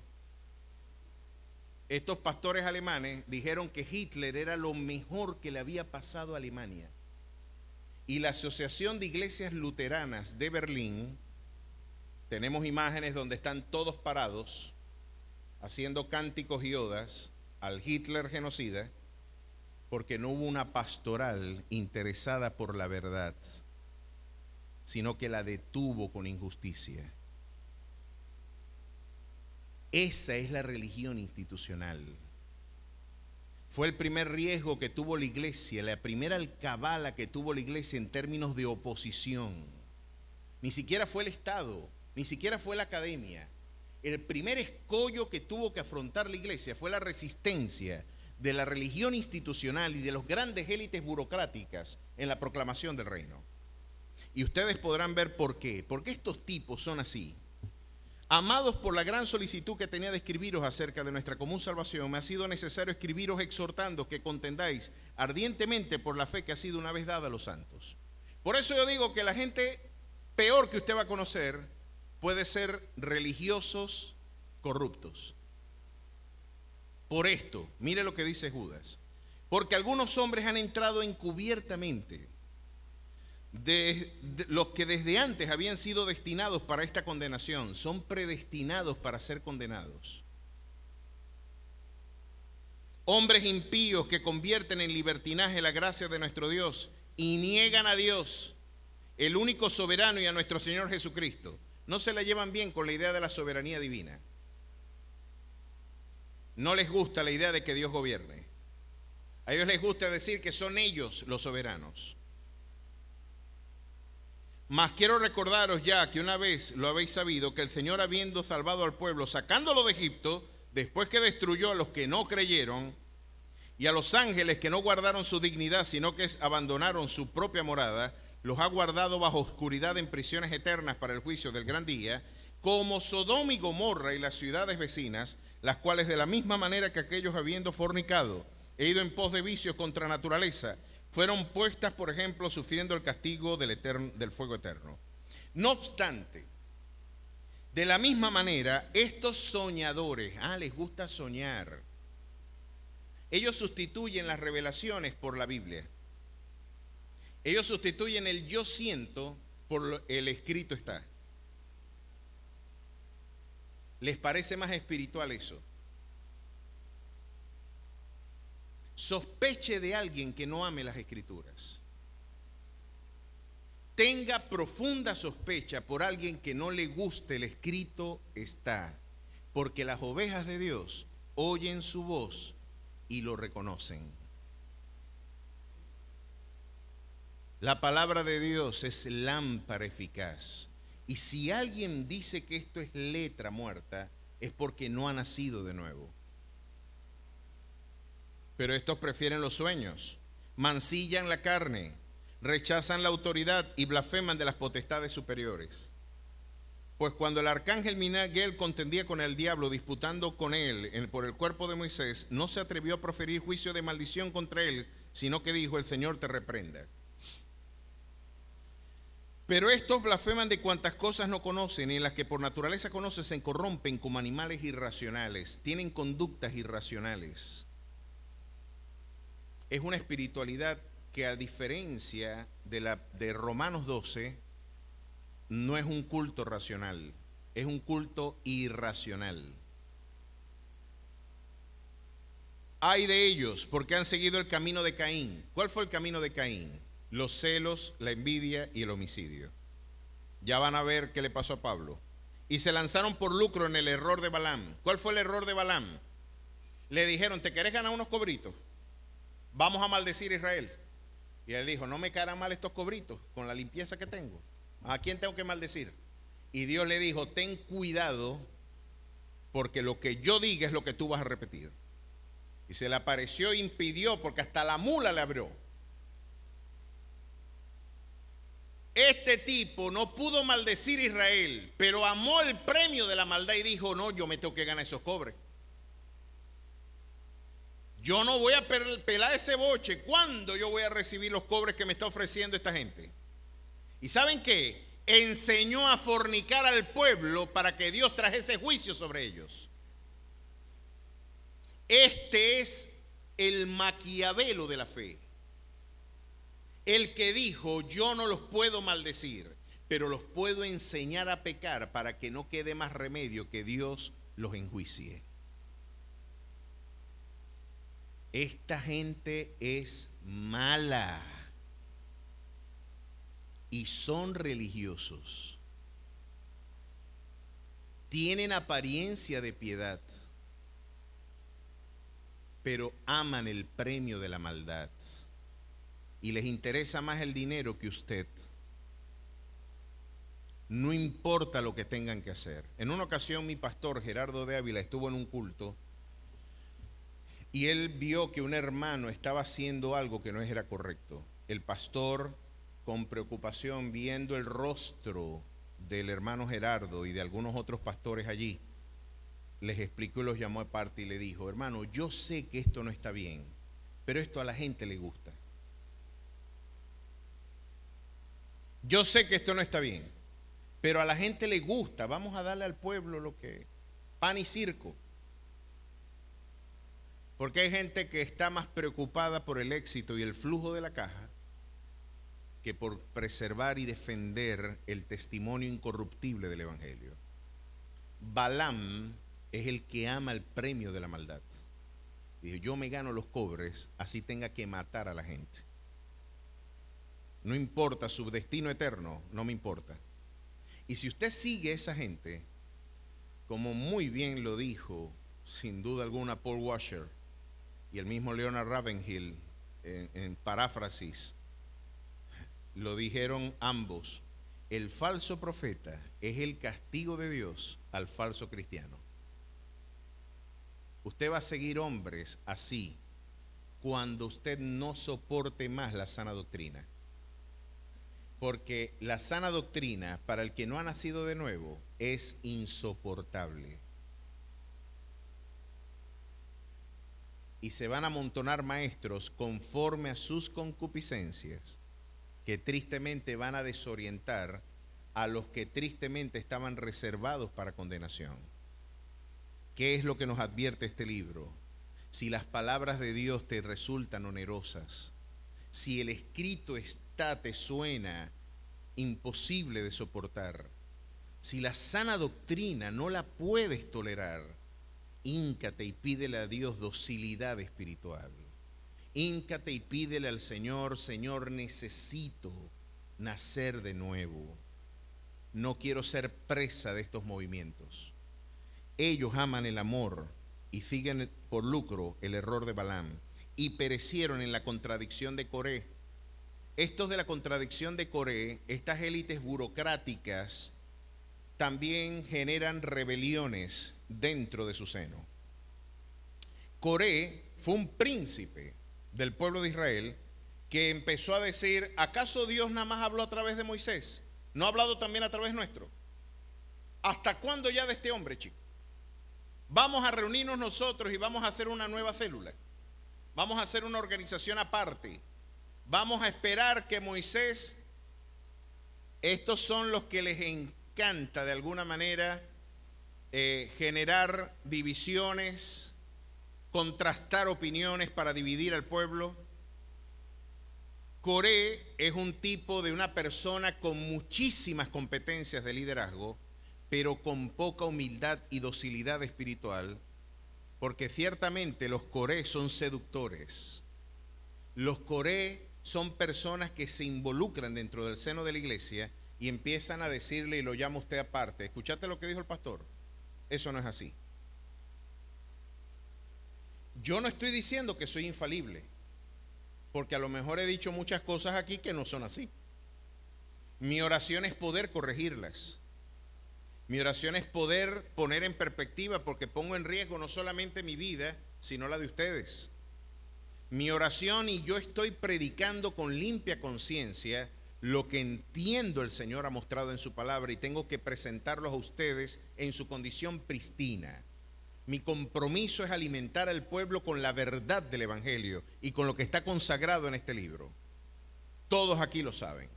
Estos pastores alemanes dijeron que Hitler era lo mejor que le había pasado a Alemania. Y la Asociación de Iglesias Luteranas de Berlín, tenemos imágenes donde están todos parados, haciendo cánticos y odas al Hitler genocida, porque no hubo una pastoral interesada por la verdad, sino que la detuvo con injusticia. Esa es la religión institucional. Fue el primer riesgo que tuvo la iglesia, la primera alcabala que tuvo la iglesia en términos de oposición. Ni siquiera fue el Estado, ni siquiera fue la academia. El primer escollo que tuvo que afrontar la iglesia fue la resistencia de la religión institucional y de las grandes élites burocráticas en la proclamación del reino. Y ustedes podrán ver por qué. Porque estos tipos son así. Amados, por la gran solicitud que tenía de escribiros acerca de nuestra común salvación, me ha sido necesario escribiros exhortando que contendáis ardientemente por la fe que ha sido una vez dada a los santos. Por eso yo digo que la gente peor que usted va a conocer puede ser religiosos corruptos. Por esto, mire lo que dice Judas. Porque algunos hombres han entrado encubiertamente, de los que desde antes habían sido destinados para esta condenación, son predestinados para ser condenados. Hombres impíos que convierten en libertinaje la gracia de nuestro Dios y niegan a Dios, el único soberano, y a nuestro Señor Jesucristo. No se la llevan bien con la idea de la soberanía divina. No les gusta la idea de que Dios gobierne. A ellos les gusta decir que son ellos los soberanos. Mas quiero recordaros ya que una vez lo habéis sabido, que el Señor, habiendo salvado al pueblo, sacándolo de Egipto, después que destruyó a los que no creyeron y a los ángeles que no guardaron su dignidad, sino que abandonaron su propia morada, los ha guardado bajo oscuridad en prisiones eternas para el juicio del gran día, como Sodoma y Gomorra y las ciudades vecinas, las cuales de la misma manera que aquellos, habiendo fornicado e ido en pos de vicios contra naturaleza, fueron puestas, por ejemplo, sufriendo el castigo del fuego eterno. No obstante, de la misma manera, estos soñadores, les gusta soñar, ellos sustituyen las revelaciones por la Biblia. Ellos sustituyen el yo siento por el escrito está. ¿Les parece más espiritual eso? Sospeche de alguien que no ame las Escrituras. Tenga profunda sospecha por alguien que no le guste el escrito está, porque las ovejas de Dios oyen su voz y lo reconocen. La palabra de Dios es lámpara eficaz, y si alguien dice que esto es letra muerta, es porque no ha nacido de nuevo. Pero estos prefieren los sueños, mancillan la carne, rechazan la autoridad y blasfeman de las potestades superiores. Pues cuando el arcángel Miguel contendía con el diablo, disputando con él por el cuerpo de Moisés, no se atrevió a proferir juicio de maldición contra él, sino que dijo: el Señor te reprenda. Pero estos blasfeman de cuantas cosas no conocen, y en las que por naturaleza conocen se corrompen como animales irracionales, tienen conductas irracionales. Es una espiritualidad que, a diferencia de Romanos 12, no es un culto racional, es un culto irracional. Ay de ellos, porque han seguido el camino de Caín. ¿Cuál fue el camino de Caín? Los celos, la envidia y el homicidio. Ya van a ver qué le pasó a Pablo. Y se lanzaron por lucro en el error de Balaam. ¿Cuál fue el error de Balaam? Le dijeron: ¿te querés ganar unos cobritos? Vamos a maldecir a Israel. Y él dijo: no me caerán mal estos cobritos con la limpieza que tengo. ¿A quién tengo que maldecir? Y Dios le dijo: ten cuidado, porque lo que yo diga es lo que tú vas a repetir. Y se le apareció e impidió, porque hasta la mula le abrió. Este tipo no pudo maldecir a Israel, pero amó el premio de la maldad y dijo: no, yo me tengo que ganar esos cobres. Yo no voy a pelar ese boche. ¿Cuándo yo voy a recibir los cobres que me está ofreciendo esta gente? ¿Y saben qué? Enseñó a fornicar al pueblo para que Dios trajese juicio sobre ellos. Este es el Maquiavelo de la fe. El que dijo: yo no los puedo maldecir, pero los puedo enseñar a pecar para que no quede más remedio que Dios los enjuicie. Esta gente es mala y son religiosos. Tienen apariencia de piedad, pero aman el premio de la maldad y les interesa más el dinero que usted. No importa lo que tengan que hacer. En una ocasión mi pastor Gerardo de Ávila estuvo en un culto y él vio que un hermano estaba haciendo algo que no era correcto. El pastor, con preocupación, viendo el rostro del hermano Gerardo y de algunos otros pastores allí, les explicó y los llamó aparte y le dijo: hermano, yo sé que esto no está bien, pero esto a la gente le gusta. Yo sé que esto no está bien, pero a la gente le gusta. Vamos a darle al pueblo lo que pan y circo. Porque hay gente que está más preocupada por el éxito y el flujo de la caja que por preservar y defender el testimonio incorruptible del Evangelio. Balaam es el que ama el premio de la maldad. Dijo, yo me gano los cobres, así tenga que matar a la gente. No importa su destino eterno, no me importa. Y si usted sigue a esa gente, como muy bien lo dijo, sin duda alguna, Paul Washer y el mismo Leonard Ravenhill, en paráfrasis, lo dijeron ambos, el falso profeta es el castigo de Dios al falso cristiano. Usted va a seguir hombres así cuando usted no soporte más la sana doctrina. Porque la sana doctrina, para el que no ha nacido de nuevo, es insoportable. Y se van a amontonar maestros conforme a sus concupiscencias, que tristemente van a desorientar a los que tristemente estaban reservados para condenación. ¿Qué es lo que nos advierte este libro? Si las palabras de Dios te resultan onerosas, si el escrito te suena imposible de soportar, si la sana doctrina no la puedes tolerar, híncate y pídele a Dios docilidad espiritual. Híncate y pídele al Señor, Señor, necesito nacer de nuevo. No quiero ser presa de estos movimientos. Ellos aman el amor y siguen por lucro el error de Balaam y perecieron en la contradicción de Coré. Estos de la contradicción de Coré, estas élites burocráticas, también generan rebeliones dentro de su seno. Coré fue un príncipe del pueblo de Israel que empezó a decir, ¿acaso Dios nada más habló a través de Moisés? ¿No ha hablado también a través nuestro? ¿Hasta cuándo ya de este hombre, chicos? Vamos a reunirnos nosotros y vamos a hacer una nueva célula. Vamos a hacer una organización aparte. Vamos a esperar que Moisés, estos son los que les encanta de alguna manera generar divisiones, contrastar opiniones para dividir al pueblo. Coré es un tipo de una persona con muchísimas competencias de liderazgo, pero con poca humildad y docilidad espiritual, porque ciertamente los Coré son seductores. Los Coré son personas que se involucran dentro del seno de la iglesia y empiezan a decirle, y lo llama usted aparte, ¿escuchaste lo que dijo el pastor? Eso no es así. Yo no estoy diciendo que soy infalible, porque a lo mejor he dicho muchas cosas aquí que no son así. Mi oración es poder corregirlas. Mi oración es poder poner en perspectiva, porque pongo en riesgo no solamente mi vida, sino la de ustedes. Mi oración, y yo estoy predicando con limpia conciencia lo que entiendo el Señor ha mostrado en su palabra, y tengo que presentarlos a ustedes en su condición pristina. Mi compromiso es alimentar al pueblo con la verdad del Evangelio y con lo que está consagrado en este libro. Todos aquí lo saben.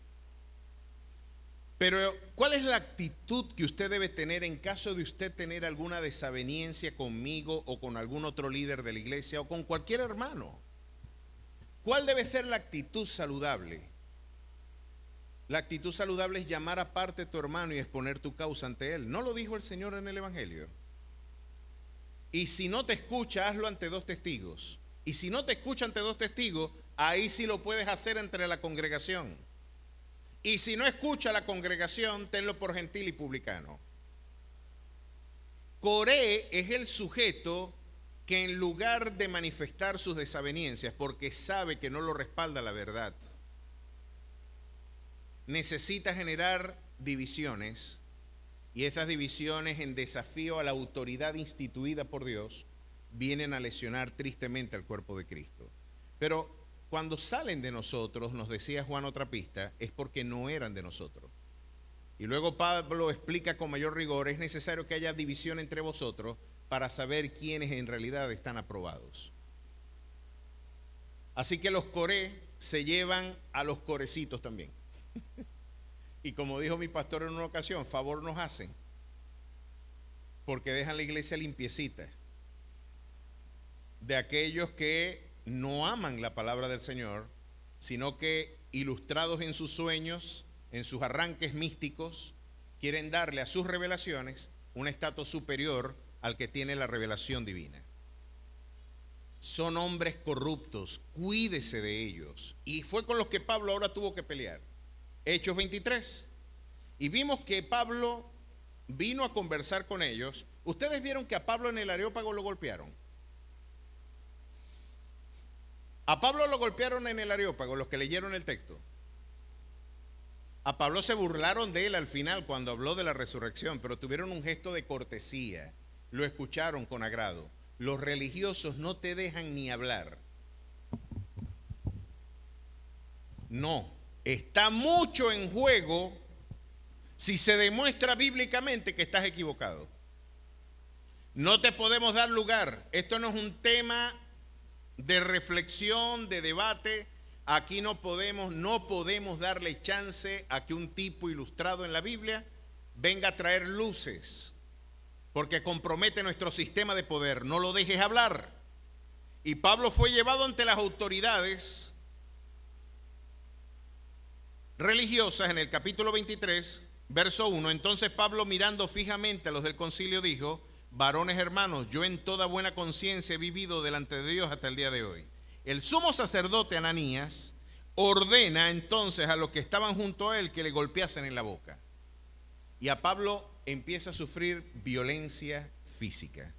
Pero, ¿cuál es la actitud que usted debe tener en caso de usted tener alguna desaveniencia conmigo o con algún otro líder de la iglesia o con cualquier hermano? ¿Cuál debe ser la actitud saludable? La actitud saludable es llamar aparte a tu hermano y exponer tu causa ante él. ¿No lo dijo el Señor en el Evangelio? Y si no te escucha, hazlo ante dos testigos. Y si no te escucha ante dos testigos, ahí sí lo puedes hacer entre la congregación. Y si no escucha a la congregación, tenlo por gentil y publicano. Coré es el sujeto que en lugar de manifestar sus desavenencias, porque sabe que no lo respalda la verdad, necesita generar divisiones, y esas divisiones, en desafío a la autoridad instituida por Dios, vienen a lesionar tristemente al cuerpo de Cristo. Pero cuando salen de nosotros, nos decía Juan otra pista, es porque no eran de nosotros. Y luego Pablo explica con mayor rigor, es necesario que haya división entre vosotros para saber quiénes en realidad están aprobados. Así que los Coré se llevan a los corecitos también. Y como dijo mi pastor en una ocasión, favor nos hacen, porque dejan la iglesia limpiecita de aquellos que no aman la palabra del Señor, sino que, ilustrados en sus sueños, en sus arranques místicos, quieren darle a sus revelaciones un estatus superior al que tiene la revelación divina. son hombres corruptos, cuídese de ellos. Y fue con los que Pablo ahora tuvo que pelear. Hechos 23. Y vimos que Pablo vino a conversar con ellos. Ustedes vieron que a Pablo en el Areópago lo golpearon. A Pablo lo golpearon en el Areópago, los que leyeron el texto. A Pablo se burlaron de él al final cuando habló de la resurrección, pero tuvieron un gesto de cortesía. Lo escucharon con agrado. Los religiosos no te dejan ni hablar. No, está mucho en juego si se demuestra bíblicamente que estás equivocado. No te podemos dar lugar. Esto no es un tema de reflexión, de debate. Aquí no podemos darle chance a que un tipo ilustrado en la Biblia venga a traer luces, porque compromete nuestro sistema de poder. No lo dejes hablar. Y Pablo fue llevado ante las autoridades religiosas en el capítulo 23, verso 1. Entonces Pablo, mirando fijamente a los del concilio, dijo: varones hermanos, yo en toda buena conciencia he vivido delante de Dios hasta el día de hoy. El sumo sacerdote Ananías ordena entonces a los que estaban junto a él que le golpeasen en la boca. Y a Pablo empieza a sufrir violencia física.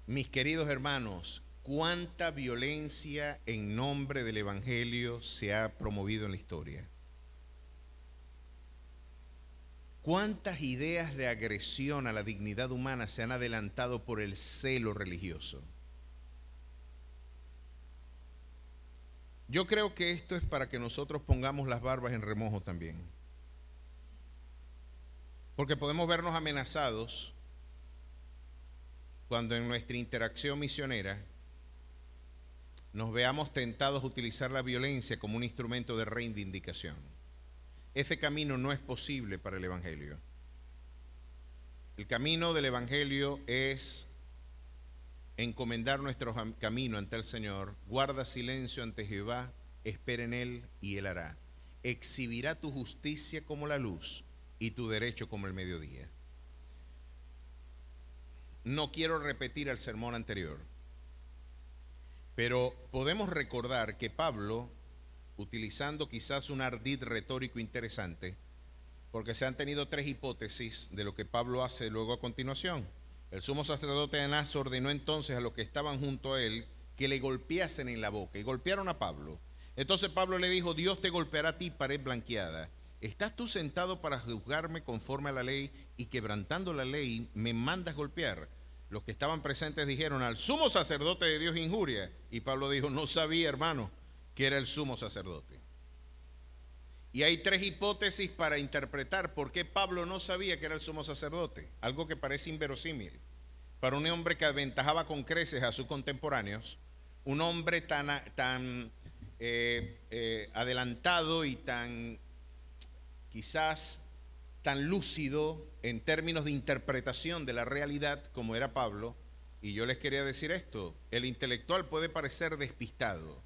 Mis queridos hermanos, cuánta violencia en nombre del Evangelio se ha promovido en la historia. Cuántas ideas de agresión a la dignidad humana se han adelantado por el celo religioso. Yo creo que esto es para que nosotros pongamos las barbas en remojo también. Porque podemos vernos amenazados cuando en nuestra interacción misionera nos veamos tentados a utilizar la violencia como un instrumento de reivindicación. Ese camino no es posible para el Evangelio. El camino del Evangelio es encomendar nuestro camino ante el Señor. Guarda silencio ante Jehová, espera en Él y Él hará. Exhibirá tu justicia como la luz y tu derecho como el mediodía. No quiero repetir el sermón anterior, pero podemos recordar que Pablo, utilizando quizás un ardid retórico interesante, porque se han tenido tres hipótesis de lo que Pablo hace luego a continuación. El sumo sacerdote Anás ordenó entonces a los que estaban junto a él que le golpeasen en la boca, y golpearon a Pablo. Entonces Pablo le dijo: Dios te golpeará a ti, pared blanqueada. ¿Estás tú sentado para juzgarme conforme a la ley y quebrantando la ley me mandas golpear? Los que estaban presentes dijeron: al sumo sacerdote de Dios injuria. Y Pablo dijo: no sabía, hermano, que era el sumo sacerdote. Y hay tres hipótesis para interpretar por qué Pablo no sabía que era el sumo sacerdote, algo que parece inverosímil para un hombre que aventajaba con creces a sus contemporáneos, un hombre tan adelantado y tan quizás tan lúcido en términos de interpretación de la realidad como era Pablo. Y yo les quería decir esto: el intelectual puede parecer despistado,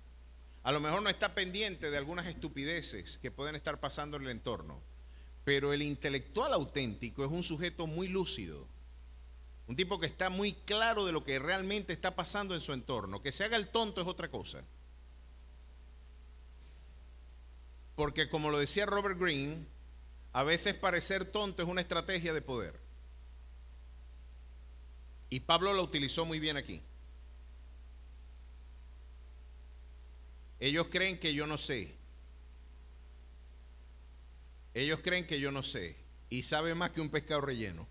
a lo mejor no está pendiente de algunas estupideces que pueden estar pasando en el entorno, pero el intelectual auténtico es un sujeto muy lúcido, un tipo que está muy claro de lo que realmente está pasando en su entorno. Que se haga el tonto es otra cosa, porque como lo decía Robert Greene, a veces parecer tonto es una estrategia de poder, y Pablo lo utilizó muy bien aquí. Ellos creen que yo no sé. Ellos creen que yo no sé. Y sabe más que un pescado relleno.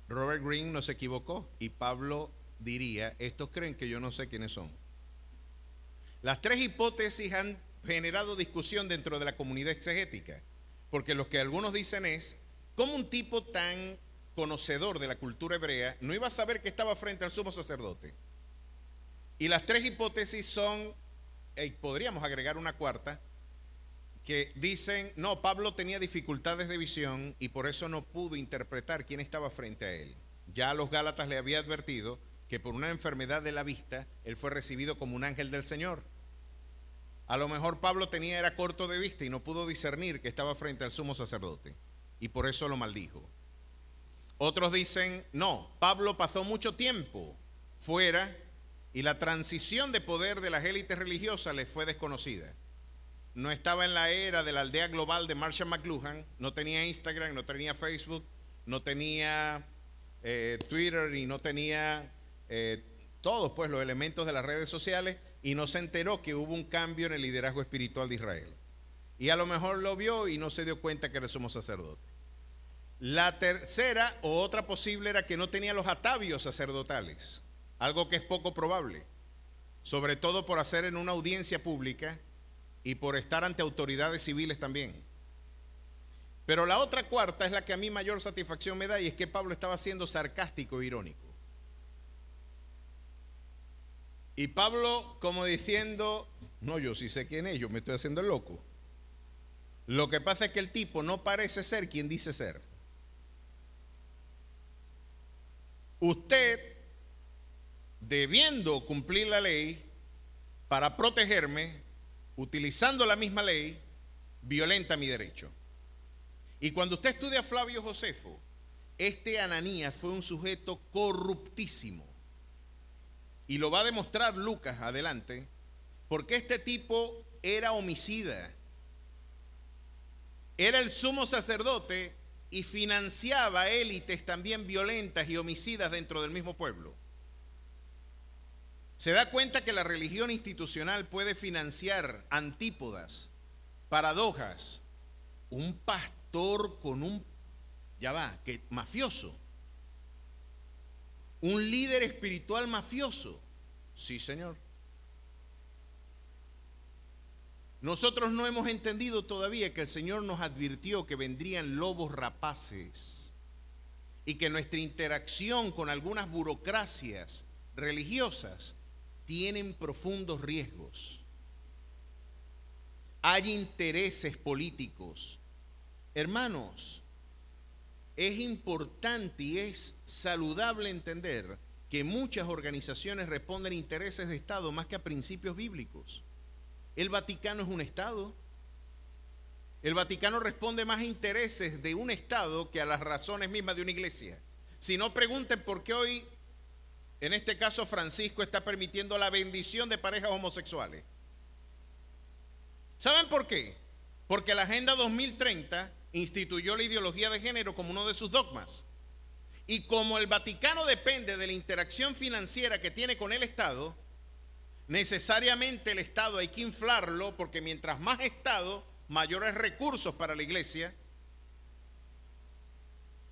Robert Greene no se equivocó. Y Pablo diría: estos creen que yo no sé quiénes son. Las tres hipótesis han generado discusión dentro de la comunidad exegética. Porque lo que algunos dicen es: ¿cómo un tipo tan conocedor de la cultura hebrea no iba a saber que estaba frente al sumo sacerdote? Y las tres hipótesis son, y podríamos agregar una cuarta, que dicen: no, Pablo tenía dificultades de visión y por eso no pudo interpretar quién estaba frente a él. Ya a los Gálatas le había advertido que por una enfermedad de la vista él fue recibido como un ángel del Señor. A lo mejor Pablo era corto de vista y no pudo discernir que estaba frente al sumo sacerdote, y por eso lo maldijo. Otros dicen, no, Pablo pasó mucho tiempo fuera y la transición de poder de las élites religiosas le fue desconocida. No estaba en la era de la aldea global de Marshall McLuhan, no tenía Instagram, no tenía Facebook, no tenía Twitter y no tenía todos pues los elementos de las redes sociales, y no se enteró que hubo un cambio en el liderazgo espiritual de Israel. Y a lo mejor lo vio y no se dio cuenta que era sumo sacerdote. La tercera o otra posible era que no tenía los atavios sacerdotales, algo que es poco probable, sobre todo por hacer en una audiencia pública y por estar ante autoridades civiles también. Pero la otra cuarta es la que a mí mayor satisfacción me da, y es que Pablo estaba siendo sarcástico e irónico. Y Pablo como diciendo, no, yo sí sé quién es, yo me estoy haciendo el loco. Lo que pasa es que el tipo no parece ser quien dice ser. Usted, debiendo cumplir la ley para protegerme, utilizando la misma ley, violenta mi derecho. Y cuando usted estudia a Flavio Josefo, este Ananías fue un sujeto corruptísimo. Y lo va a demostrar Lucas adelante, porque este tipo era homicida. Era el sumo sacerdote y financiaba élites también violentas y homicidas dentro del mismo pueblo. Se da cuenta que la religión institucional puede financiar antípodas, paradojas, un pastor con un, mafioso, un líder espiritual mafioso. Sí, señor. Nosotros no hemos entendido todavía que el Señor nos advirtió que vendrían lobos rapaces y que nuestra interacción con algunas burocracias religiosas tienen profundos riesgos. Hay intereses políticos. Hermanos, es importante y es saludable entender que muchas organizaciones responden a intereses de Estado más que a principios bíblicos. El Vaticano es un Estado. El Vaticano responde más a intereses de un Estado que a las razones mismas de una iglesia. Si no, pregunten por qué hoy, en este caso, Francisco está permitiendo la bendición de parejas homosexuales. ¿Saben por qué? Porque la Agenda 2030 instituyó la ideología de género como uno de sus dogmas. Y como el Vaticano depende de la interacción financiera que tiene con el Estado, necesariamente el Estado hay que inflarlo, porque mientras más Estado, mayores recursos para la iglesia.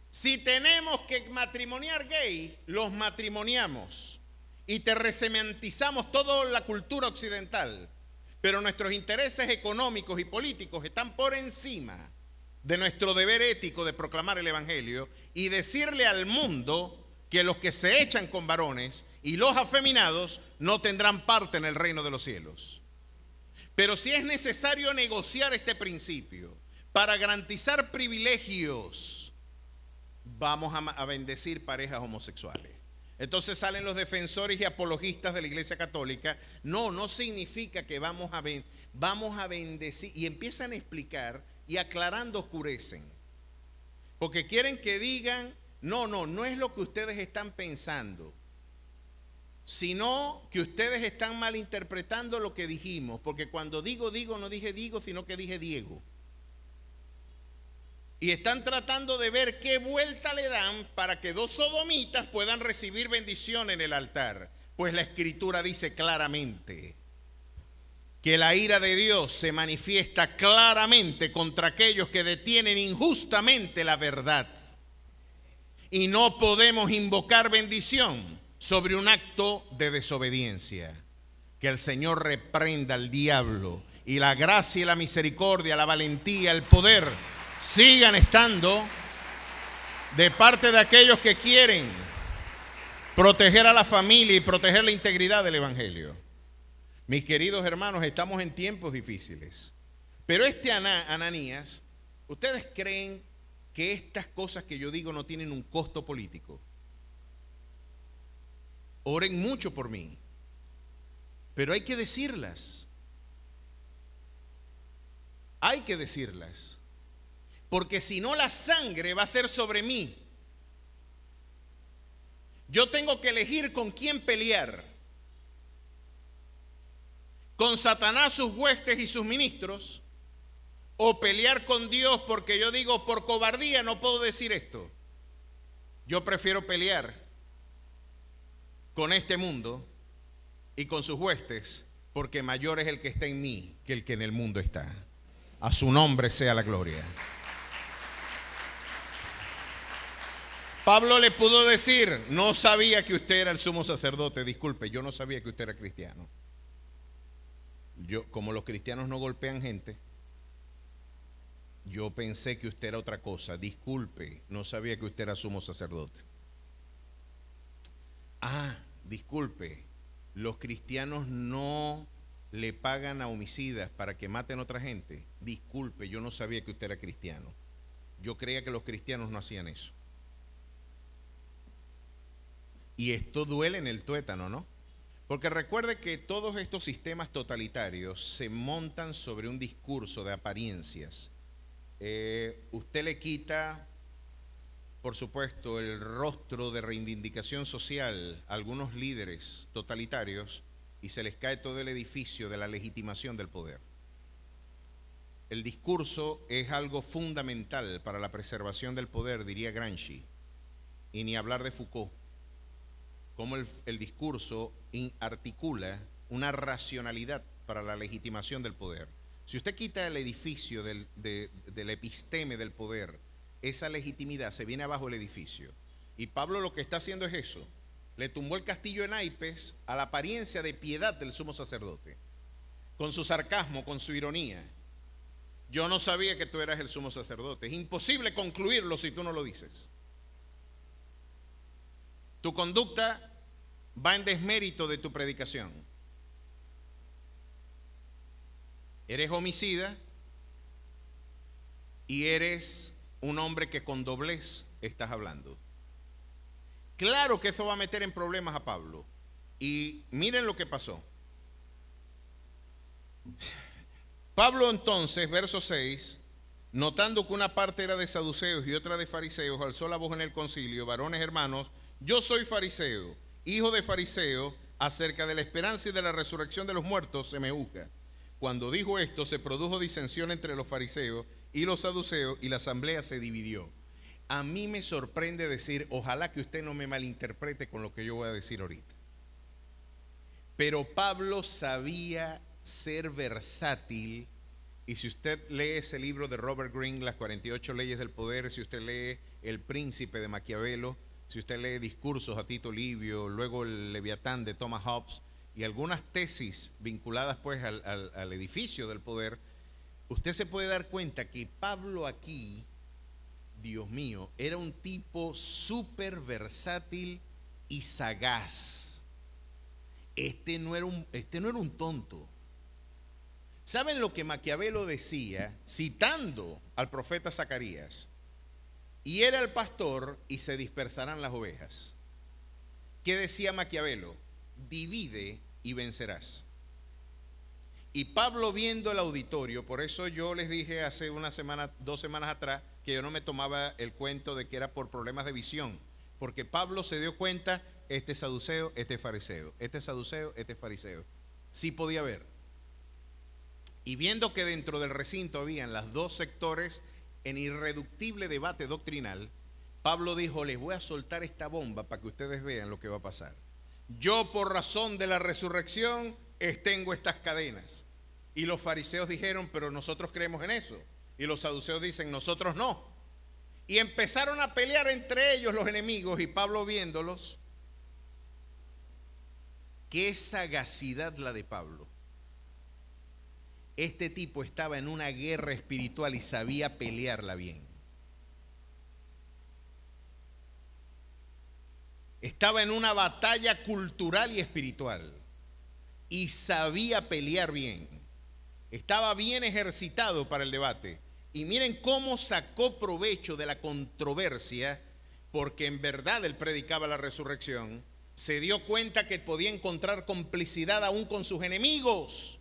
Si tenemos que matrimoniar gay, los matrimoniamos y te resemantizamos toda la cultura occidental, pero nuestros intereses económicos y políticos están por encima de nuestro deber ético de proclamar el Evangelio y decirle al mundo que los que se echan con varones y los afeminados no tendrán parte en el reino de los cielos. Pero si es necesario negociar este principio para garantizar privilegios, vamos a bendecir parejas homosexuales. Entonces salen los defensores y apologistas de la Iglesia Católica. No significa que vamos a bendecir, y empiezan a explicar y aclarando oscurecen. Porque quieren que digan, no es lo que ustedes están pensando, sino que ustedes están malinterpretando lo que dijimos, porque cuando digo, no dije digo, sino que dije Diego. Y están tratando de ver qué vuelta le dan para que dos sodomitas puedan recibir bendición en el altar. Pues la Escritura dice claramente que la ira de Dios se manifiesta claramente contra aquellos que detienen injustamente la verdad. Y no podemos invocar bendición sobre un acto de desobediencia. Que el Señor reprenda al diablo, y la gracia y la misericordia, la valentía, el poder sigan estando de parte de aquellos que quieren proteger a la familia y proteger la integridad del Evangelio. Mis queridos hermanos, estamos en tiempos difíciles, pero este Ananías, ¿ustedes creen que estas cosas que yo digo no tienen un costo político? Oren mucho por mí, pero hay que decirlas. Hay que decirlas. Porque si no, la sangre va a ser sobre mí Yo tengo que elegir con quién pelear. Con Satanás, sus huestes y sus ministros, o pelear con Dios, porque yo digo, por cobardía no puedo decir esto. Yo prefiero pelear con este mundo y con sus huestes, porque mayor es el que está en mí que el que en el mundo está. A su nombre sea la gloria. Pablo le pudo decir, no sabía que usted era el sumo sacerdote, disculpe, yo no sabía que usted era cristiano. Como los cristianos no golpean gente, yo pensé que usted era otra cosa, disculpe, no sabía que usted era sumo sacerdote. Disculpe, los cristianos no le pagan a homicidas para que maten a otra gente. Disculpe, yo no sabía que usted era cristiano. Yo creía que los cristianos no hacían eso. Y esto duele en el tuétano, ¿no? Porque recuerde que todos estos sistemas totalitarios se montan sobre un discurso de apariencias. Usted le quita, por supuesto, el rostro de reivindicación social a algunos líderes totalitarios y se les cae todo el edificio de la legitimación del poder. El discurso es algo fundamental para la preservación del poder, diría Gramsci, y ni hablar de Foucault. Cómo el discurso articula una racionalidad para la legitimación del poder. Si usted quita el edificio del episteme del poder, esa legitimidad se viene abajo del edificio. Y Pablo lo que está haciendo es eso. Le tumbó el castillo en naipes a la apariencia de piedad del sumo sacerdote, con su sarcasmo, con su ironía. Yo no sabía que tú eras el sumo sacerdote. Es imposible concluirlo si tú no lo dices. Tu conducta va en desmérito de tu predicación. Eres homicida y eres un hombre que con doblez estás hablando. Claro que eso va a meter en problemas a Pablo. Y miren lo que pasó. Pablo entonces, verso 6, notando que una parte era de saduceos y otra de fariseos, alzó la voz en el concilio: varones hermanos, yo soy fariseo, hijo de fariseo, acerca de la esperanza y de la resurrección de los muertos se me juzga. Cuando dijo esto, se produjo disensión entre los fariseos y los saduceos y la asamblea se dividió. A mí me sorprende decir, ojalá que usted no me malinterprete con lo que yo voy a decir ahorita. Pero Pablo sabía ser versátil, y si usted lee ese libro de Robert Greene, Las 48 leyes del poder, si usted lee El príncipe de Maquiavelo, si usted lee discursos a Tito Livio, luego el Leviatán de Thomas Hobbes y algunas tesis vinculadas pues al edificio del poder, usted se puede dar cuenta que Pablo aquí, Dios mío, era un tipo súper versátil y sagaz. Este no era un tonto. ¿Saben lo que Maquiavelo decía citando al profeta Zacarías? Y era el pastor y se dispersarán las ovejas. ¿Qué decía Maquiavelo? Divide y vencerás. Y Pablo, viendo el auditorio, por eso yo les dije hace una semana, 2 semanas atrás, que yo no me tomaba el cuento de que era por problemas de visión, porque Pablo se dio cuenta, este es saduceo, este es fariseo, este es saduceo, este es fariseo. Sí podía ver. Y viendo que dentro del recinto habían los 2 sectores en irreductible debate doctrinal, Pablo dijo: les voy a soltar esta bomba para que ustedes vean lo que va a pasar. Yo, por razón de la resurrección, tengo estas cadenas. Y los fariseos dijeron: pero nosotros creemos en eso. Y los saduceos dicen: nosotros no. Y empezaron a pelear entre ellos los enemigos, y Pablo, viéndolos, qué sagacidad la de Pablo. Este tipo estaba en una guerra espiritual y sabía pelearla bien. Estaba en una batalla cultural y espiritual y sabía pelear bien. Estaba bien ejercitado para el debate. Y miren cómo sacó provecho de la controversia, porque en verdad él predicaba la resurrección. Se dio cuenta que podía encontrar complicidad aún con sus enemigos.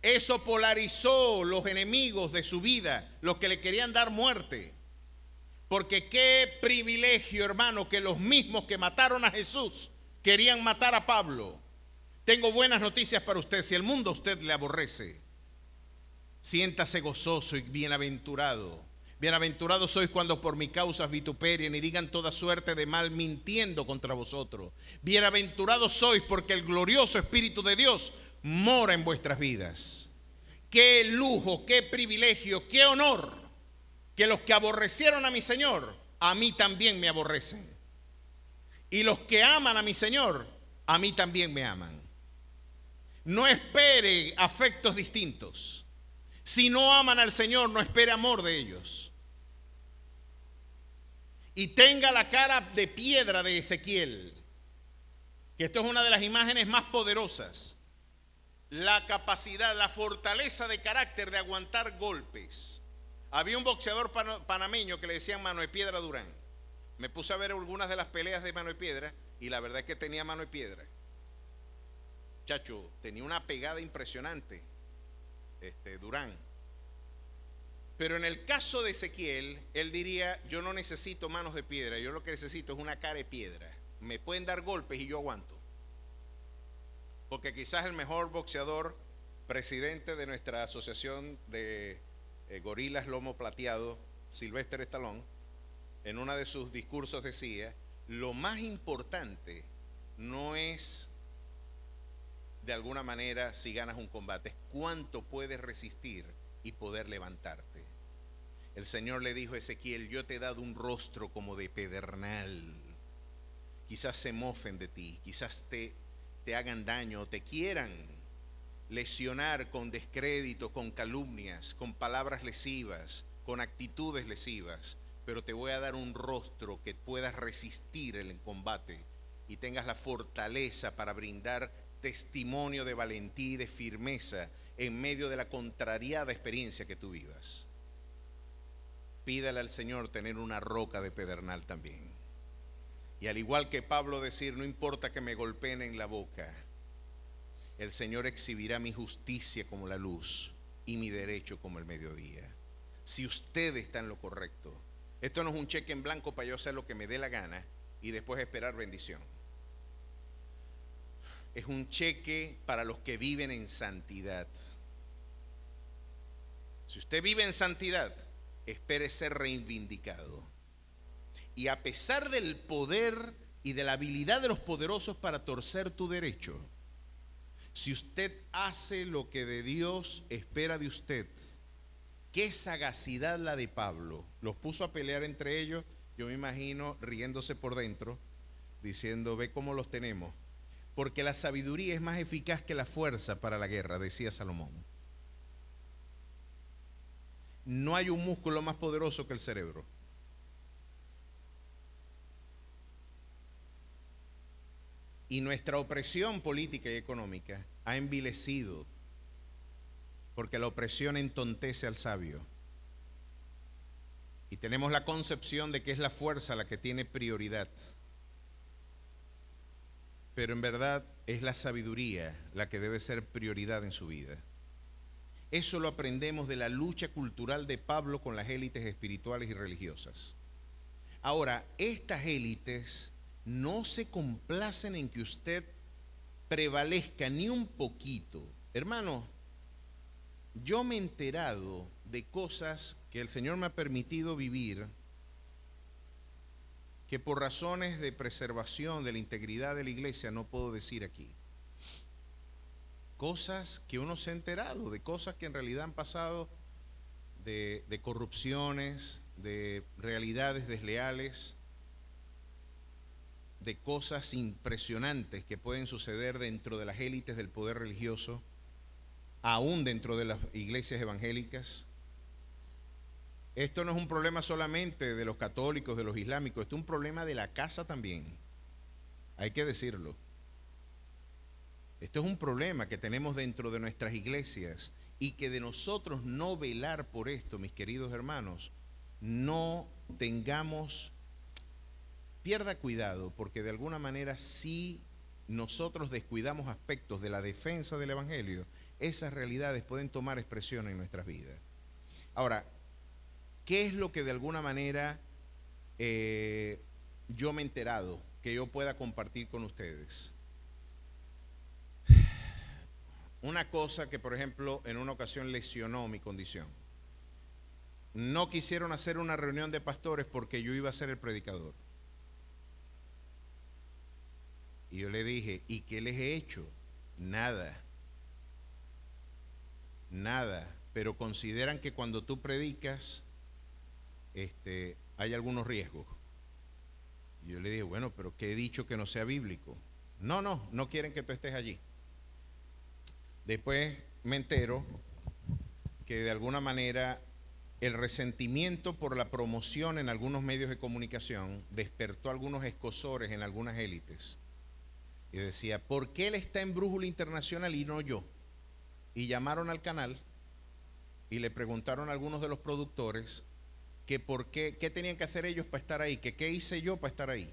Eso polarizó los enemigos de su vida, los que le querían dar muerte. Porque qué privilegio, hermano, que los mismos que mataron a Jesús querían matar a Pablo. Tengo buenas noticias para usted. Si el mundo a usted le aborrece, siéntase gozoso y bienaventurado. Bienaventurados sois cuando por mi causa vituperien y digan toda suerte de mal mintiendo contra vosotros. Bienaventurados sois porque el glorioso Espíritu de Dios mora en vuestras vidas. Qué lujo, qué privilegio, qué honor que los que aborrecieron a mi Señor, a mí también me aborrecen. Y los que aman a mi Señor, a mí también me aman. No espere afectos distintos. Si no aman al Señor, no espere amor de ellos. Y tenga la cara de piedra de Ezequiel, que esto es una de las imágenes más poderosas. La capacidad, la fortaleza de carácter de aguantar golpes. Había un boxeador panameño que le decían Mano de Piedra Durán. Me puse a ver algunas de las peleas de Mano de Piedra y la verdad es que tenía mano de piedra. Chacho, tenía una pegada impresionante, Durán. Pero en el caso de Ezequiel, él diría, yo no necesito manos de piedra, yo lo que necesito es una cara de piedra. Me pueden dar golpes y yo aguanto. Porque quizás el mejor boxeador, presidente de nuestra asociación de gorilas lomo plateado, Sylvester Stallone, en uno de sus discursos decía, lo más importante no es de alguna manera si ganas un combate, es cuánto puedes resistir y poder levantarte. El Señor le dijo a Ezequiel, yo te he dado un rostro como de pedernal. Quizás se mofen de ti, quizás te hagan daño, te quieran lesionar con descrédito, con calumnias, con palabras lesivas, con actitudes lesivas, pero te voy a dar un rostro que puedas resistir el combate y tengas la fortaleza para brindar testimonio de valentía y de firmeza en medio de la contrariada experiencia que tú vivas. Pídale al Señor tener una roca de pedernal también. Y al igual que Pablo decir, no importa que me golpeen en la boca, el Señor exhibirá mi justicia como la luz y mi derecho como el mediodía. Si usted está en lo correcto, esto no es un cheque en blanco para yo hacer lo que me dé la gana y después esperar bendición. Es un cheque para los que viven en santidad. Si usted vive en santidad, espere ser reivindicado. Y a pesar del poder y de la habilidad de los poderosos para torcer tu derecho, si usted hace lo que de Dios espera de usted, qué sagacidad la de Pablo. Los puso a pelear entre ellos, yo me imagino riéndose por dentro, diciendo, ve cómo los tenemos. Porque la sabiduría es más eficaz que la fuerza para la guerra, decía Salomón. No hay un músculo más poderoso que el cerebro. Y nuestra opresión política y económica ha envilecido, porque la opresión entontece al sabio. Y tenemos la concepción de que es la fuerza la que tiene prioridad. Pero en verdad es la sabiduría la que debe ser prioridad en su vida. Eso lo aprendemos de la lucha cultural de Pablo con las élites espirituales y religiosas. Ahora, estas élites no se complacen en que usted prevalezca ni un poquito. Hermano, yo me he enterado de cosas que el Señor me ha permitido vivir, que por razones de preservación de la integridad de la iglesia no puedo decir aquí. Cosas que uno se ha enterado, de cosas que en realidad han pasado, de corrupciones, de realidades desleales, de cosas impresionantes que pueden suceder dentro de las élites del poder religioso, aún dentro de las iglesias evangélicas. Esto no es un problema solamente de los católicos, de los islámicos, esto es un problema de la casa también, hay que decirlo. Esto es un problema que tenemos dentro de nuestras iglesias y que de nosotros no velar por esto, mis queridos hermanos, no tengamos, pierda cuidado, porque de alguna manera si nosotros descuidamos aspectos de la defensa del evangelio, esas realidades pueden tomar expresión en nuestras vidas. Ahora, ¿qué es lo que de alguna manera yo me he enterado que yo pueda compartir con ustedes. Una cosa que, por ejemplo, en una ocasión lesionó mi condición. No quisieron hacer una reunión de pastores porque yo iba a ser el predicador. Y yo le dije, ¿y qué les he hecho? Nada. Nada. Pero consideran que cuando tú predicas, hay algunos riesgos. Y yo le dije, bueno, pero ¿qué he dicho que no sea bíblico? No quieren que tú estés allí. Después me entero que de alguna manera el resentimiento por la promoción en algunos medios de comunicación despertó algunos escozores en algunas élites. Y decía, ¿por qué él está en Brújula Internacional y no yo? Y llamaron al canal y le preguntaron a algunos de los productores que por qué tenían que hacer ellos para estar ahí, que qué hice yo para estar ahí.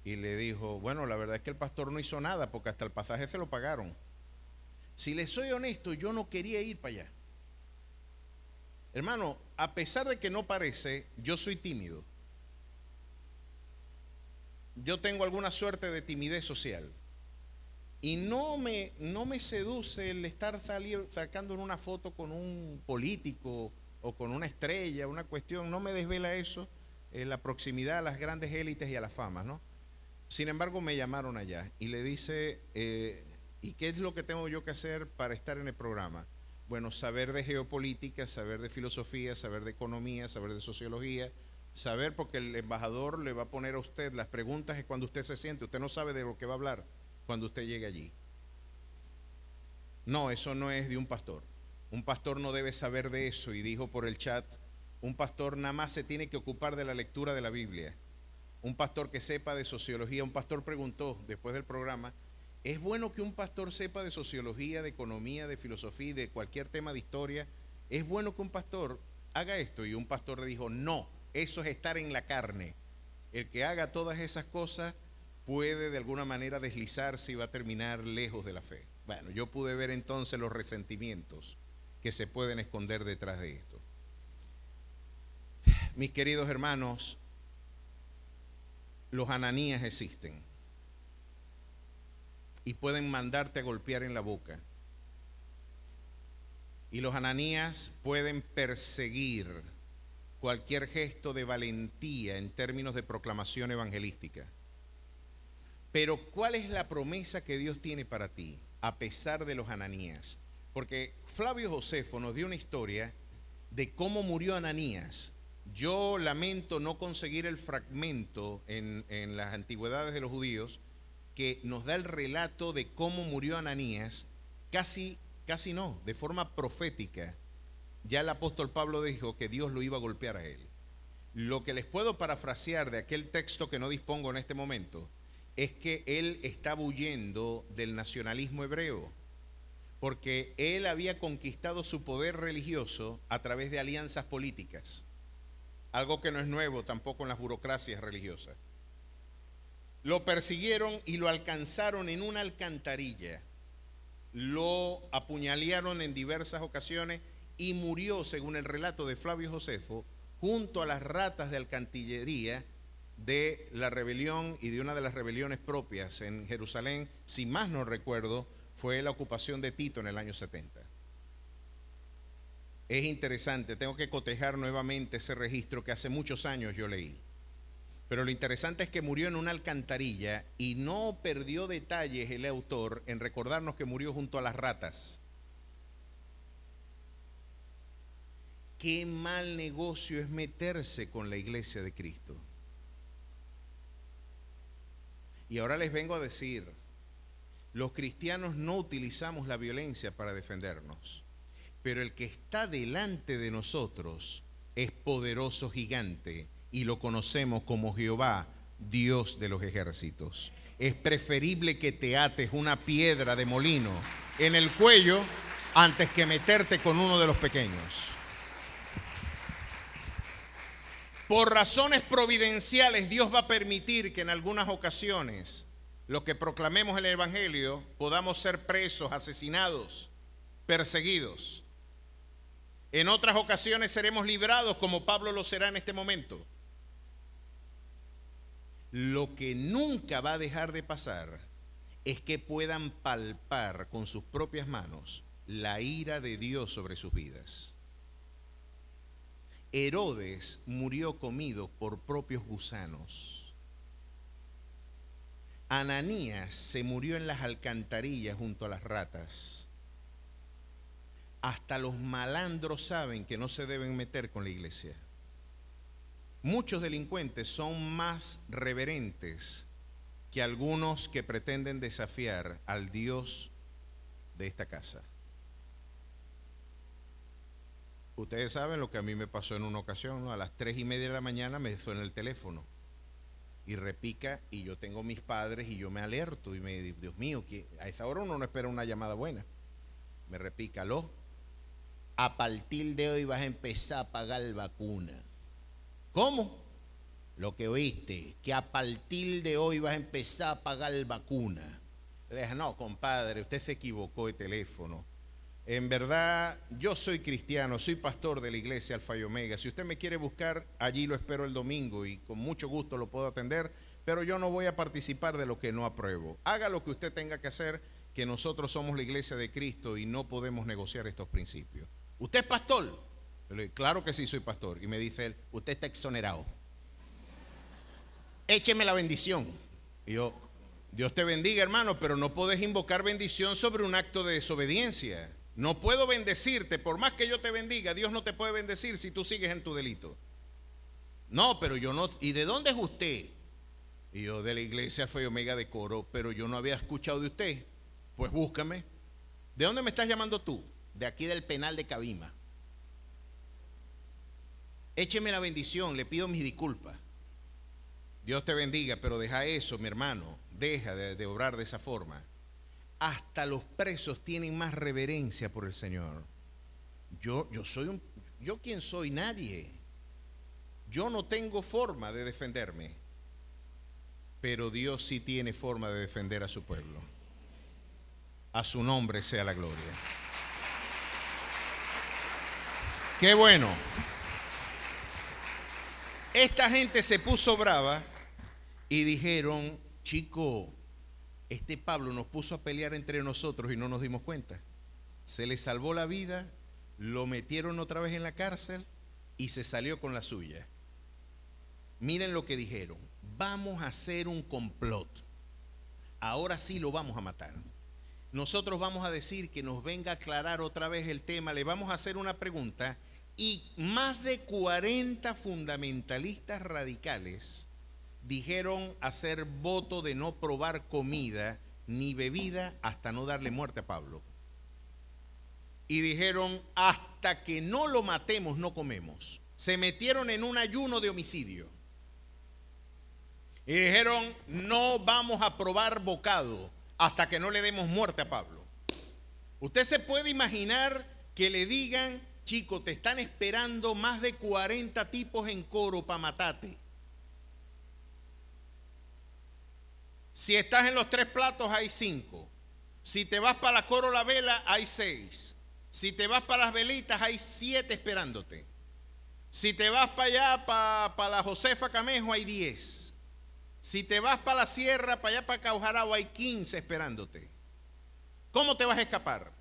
Y le dijo, bueno, la verdad es que el pastor no hizo nada porque hasta el pasaje se lo pagaron. Si les soy honesto, yo no quería ir para allá. Hermano, a pesar de que no parece, yo soy tímido. Yo tengo alguna suerte de timidez social. Y no me seduce el estar sacando una foto con un político o con una estrella, una cuestión. No me desvela eso, la proximidad a las grandes élites y a la fama, ¿no? Sin embargo, me llamaron allá y le dice, ¿y qué es lo que tengo yo que hacer para estar en el programa? Bueno, saber de geopolítica, saber de filosofía, saber de economía, saber de sociología, saber porque el embajador le va a poner a usted las preguntas es cuando usted se siente, usted no sabe de lo que va a hablar cuando usted llegue allí. No, eso no es de un pastor. Un pastor no debe saber de eso. Y dijo por el chat, un pastor nada más se tiene que ocupar de la lectura de la Biblia. Un pastor que sepa de sociología. Un pastor preguntó después del programa, ¿es bueno que un pastor sepa de sociología, de economía, de filosofía y de cualquier tema de historia? ¿Es bueno que un pastor haga esto? Y un pastor le dijo, no, eso es estar en la carne. El que haga todas esas cosas puede de alguna manera deslizarse y va a terminar lejos de la fe. Bueno, yo pude ver entonces los resentimientos que se pueden esconder detrás de esto. Mis queridos hermanos, los Ananías existen y pueden mandarte a golpear en la boca. Y los Ananías pueden perseguir cualquier gesto de valentía en términos de proclamación evangelística. Pero ¿cuál es la promesa que Dios tiene para ti a pesar de los Ananías? Porque Flavio Josefo nos dio una historia de cómo murió Ananías. Yo lamento no conseguir el fragmento en las antigüedades de los judíos que nos da el relato de cómo murió Ananías, casi no, de forma profética. Ya el apóstol Pablo dijo que Dios lo iba a golpear a él. Lo que les puedo parafrasear de aquel texto que no dispongo en este momento es que él estaba huyendo del nacionalismo hebreo, porque él había conquistado su poder religioso a través de alianzas políticas, algo que no es nuevo tampoco en las burocracias religiosas. Lo persiguieron y lo alcanzaron en una alcantarilla, lo apuñalearon en diversas ocasiones y murió, según el relato de Flavio Josefo, junto a las ratas de alcantarillería de la rebelión y de una de las rebeliones propias en Jerusalén, si más no recuerdo, fue la ocupación de Tito en el año 70. Es interesante, tengo que cotejar nuevamente ese registro que hace muchos años yo leí. Pero lo interesante es que murió en una alcantarilla y no perdió detalles el autor en recordarnos que murió junto a las ratas. Qué mal negocio es meterse con la iglesia de Cristo. Y ahora les vengo a decir, los cristianos no utilizamos la violencia para defendernos, pero el que está delante de nosotros es poderoso gigante y lo conocemos como Jehová, Dios de los ejércitos. Es preferible que te ates una piedra de molino en el cuello antes que meterte con uno de los pequeños. Por razones providenciales, Dios va a permitir que en algunas ocasiones los que proclamemos el evangelio podamos ser presos, asesinados, perseguidos. En otras ocasiones seremos librados, como Pablo lo será en este momento. Lo que nunca va a dejar de pasar es que puedan palpar con sus propias manos la ira de Dios sobre sus vidas. Herodes murió comido por propios gusanos. Ananías se murió en las alcantarillas junto a las ratas. Hasta los malandros saben que no se deben meter con la iglesia. Muchos delincuentes son más reverentes que algunos que pretenden desafiar al Dios de esta casa. Ustedes saben lo que a mí me pasó en una ocasión, ¿no? A las 3:30 de la mañana me suena el teléfono y repica, y yo tengo mis padres y yo me alerto y me digo, Dios mío, que a esa hora uno no espera una llamada buena. Me repica, aló, a partir de hoy vas a empezar a pagar vacuna. ¿Cómo? Lo que oíste, que a partir de hoy vas a empezar a pagar vacuna. Le dije, no, compadre, usted se equivocó de teléfono. En verdad, yo soy cristiano, soy pastor de la iglesia Alfa y Omega. Si usted me quiere buscar, allí lo espero el domingo y con mucho gusto lo puedo atender, pero yo no voy a participar de lo que no apruebo. Haga lo que usted tenga que hacer, que nosotros somos la iglesia de Cristo y no podemos negociar estos principios. ¿Usted es pastor? Yo le digo, claro que sí, soy pastor. Y me dice él, usted está exonerado. Écheme la bendición. Y yo, Dios te bendiga, hermano, pero no puedes invocar bendición sobre un acto de desobediencia. No puedo bendecirte, por más que yo te bendiga, Dios no te puede bendecir si tú sigues en tu delito. No, pero yo no. ¿Y de dónde es usted? Y yo, de la iglesia Alfa y Omega de Coro, pero yo no había escuchado de usted. Pues búscame. ¿De dónde me estás llamando tú? De aquí del penal de Cabima. Écheme la bendición, le pido mis disculpas. Dios te bendiga, pero deja eso, mi hermano. Deja de obrar de esa forma. Hasta los presos tienen más reverencia por el Señor. ¿Yo quién soy? Nadie. Yo no tengo forma de defenderme, pero Dios sí tiene forma de defender a su pueblo. A su nombre sea la gloria. Qué bueno. Esta gente se puso brava y dijeron, chico, este Pablo nos puso a pelear entre nosotros y no nos dimos cuenta. Se le salvó la vida, lo metieron otra vez en la cárcel y se salió con la suya. Miren lo que dijeron, vamos a hacer un complot. Ahora sí lo vamos a matar. Nosotros vamos a decir que nos venga a aclarar otra vez el tema, le vamos a hacer una pregunta y más de 40 fundamentalistas radicales dijeron hacer voto de no probar comida ni bebida hasta no darle muerte a Pablo. Y dijeron, hasta que no lo matemos no comemos. Se metieron en un ayuno de homicidio. Y dijeron, no vamos a probar bocado hasta que no le demos muerte a Pablo. Usted se puede imaginar que le digan, chico, te están esperando más de 40 tipos en Coro para matarte. Si estás en los 3 platos hay 5. Si te vas para la Coro La Vela hay 6. Si te vas para las velitas hay 7 esperándote. Si te vas para allá, para la Josefa Camejo hay 10. Si te vas para la sierra, para allá para Caujarao hay 15 esperándote. ¿Cómo te vas a escapar?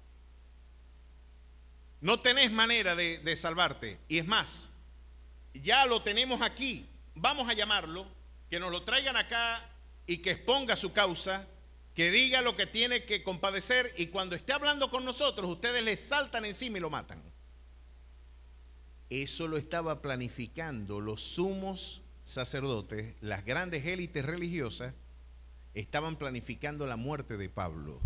No tenés manera de salvarte. Y es más, ya lo tenemos aquí. Vamos a llamarlo, que nos lo traigan acá y que exponga su causa, que diga lo que tiene que compadecer, y cuando esté hablando con nosotros, ustedes le saltan encima y lo matan. Eso lo estaba planificando los sumos sacerdotes, las grandes élites religiosas, estaban planificando la muerte de Pablo.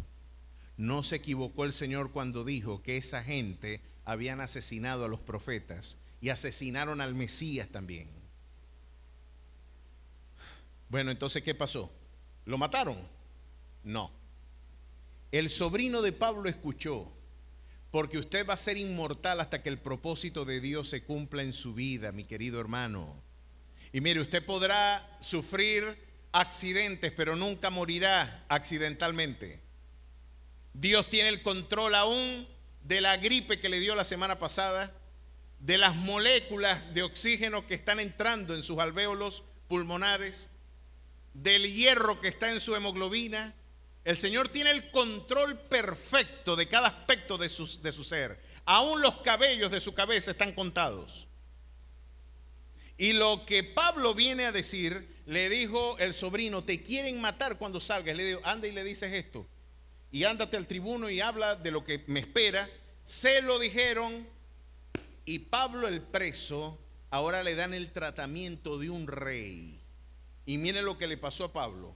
No se equivocó el Señor cuando dijo que esa gente habían asesinado a los profetas y asesinaron al Mesías también. Bueno, entonces, ¿qué pasó? ¿Lo mataron? No. El sobrino de Pablo escuchó, porque usted va a ser inmortal hasta que el propósito de Dios se cumpla en su vida, mi querido hermano. Y mire, usted podrá sufrir accidentes, pero nunca morirá accidentalmente. Dios tiene el control aún de la gripe que le dio la semana pasada, de las moléculas de oxígeno que están entrando en sus alvéolos pulmonares. del hierro que está en su hemoglobina. El Señor tiene el control perfecto de cada aspecto de su ser. Aún los cabellos de su cabeza están contados. Y lo que Pablo viene a decir, le dijo el sobrino: te quieren matar cuando salgas. Le dijo: anda y le dices esto, y ándate al tribuno y habla de lo que me espera. Se lo dijeron, y Pablo, el preso, ahora le dan el tratamiento de un rey. Y miren lo que le pasó a Pablo.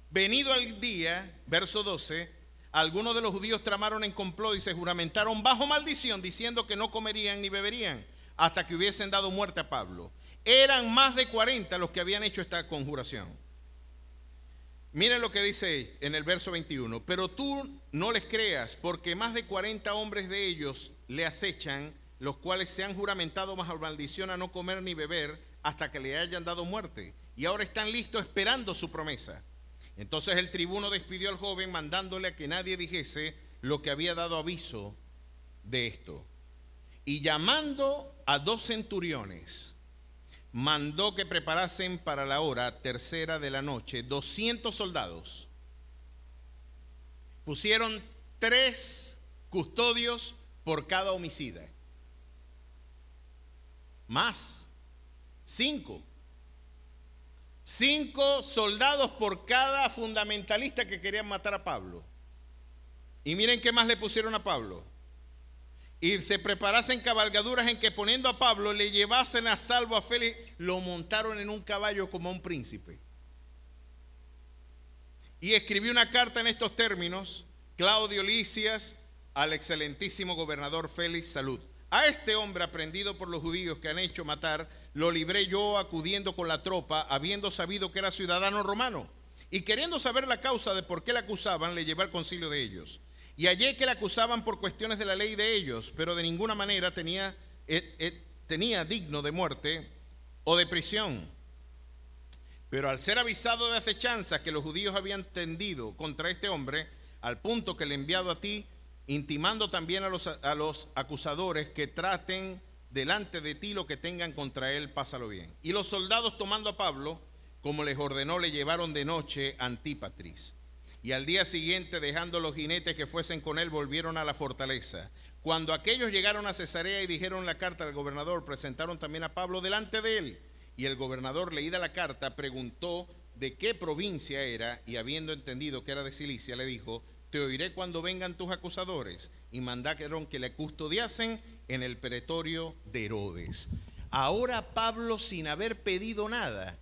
Venido al día, verso 12, algunos de los judíos tramaron en complot y se juramentaron bajo maldición, diciendo que no comerían ni beberían hasta que hubiesen dado muerte a Pablo. Eran más de 40 los que habían hecho esta conjuración. Miren lo que dice en el verso 21. Pero tú no les creas, porque más de 40 hombres de ellos le acechan, los cuales se han juramentado bajo maldición a no comer ni beber hasta que le hayan dado muerte, y ahora están listos esperando su promesa. Entonces el tribuno despidió al joven, mandándole a que nadie dijese lo que había dado aviso de esto. Y llamando a 2 centuriones, mandó que preparasen para la hora tercera de la noche 200 soldados. Pusieron 3 custodios por cada homicida. Más 5 soldados por cada fundamentalista que querían matar a Pablo. Y miren qué más le pusieron a Pablo. Y se preparasen cabalgaduras en que, poniendo a Pablo, le llevasen a salvo a Félix. Lo montaron en un caballo como a un príncipe. Y escribió una carta en estos términos: Claudio Lisias, al excelentísimo gobernador Félix, salud. A este hombre aprehendido por los judíos que han hecho matar, lo libré yo acudiendo con la tropa, habiendo sabido que era ciudadano romano. Y queriendo saber la causa de por qué le acusaban, le llevé al concilio de ellos. Y hallé que le acusaban por cuestiones de la ley de ellos, pero de ninguna manera tenía digno de muerte o de prisión. Pero al ser avisado de acechanzas que los judíos habían tendido contra este hombre, al punto que le he enviado a ti, intimando también a los acusadores que traten delante de ti lo que tengan contra él, pásalo bien. Y los soldados, tomando a Pablo, como les ordenó, le llevaron de noche a Antípatris. Y al día siguiente, dejando los jinetes que fuesen con él, volvieron a la fortaleza. Cuando aquellos llegaron a Cesarea y dijeron la carta al gobernador, presentaron también a Pablo delante de él. Y el gobernador, leída la carta, preguntó de qué provincia era, y habiendo entendido que era de Cilicia, le dijo: te oiré cuando vengan tus acusadores. Y mandaron que le custodiasen en el pretorio de Herodes. Ahora Pablo, sin haber pedido nada,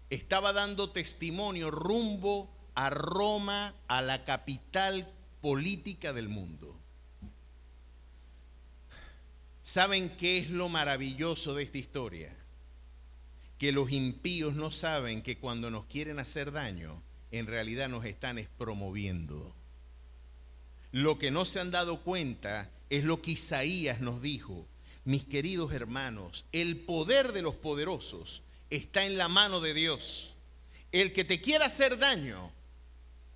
estaba dando testimonio rumbo a Roma, a la capital política del mundo. ¿Saben qué es lo maravilloso de esta historia? Que los impíos no saben que cuando nos quieren hacer daño, en realidad nos están promoviendo. Lo que no se han dado cuenta es lo que Isaías nos dijo: mis queridos hermanos, el poder de los poderosos está en la mano de Dios. El que te quiera hacer daño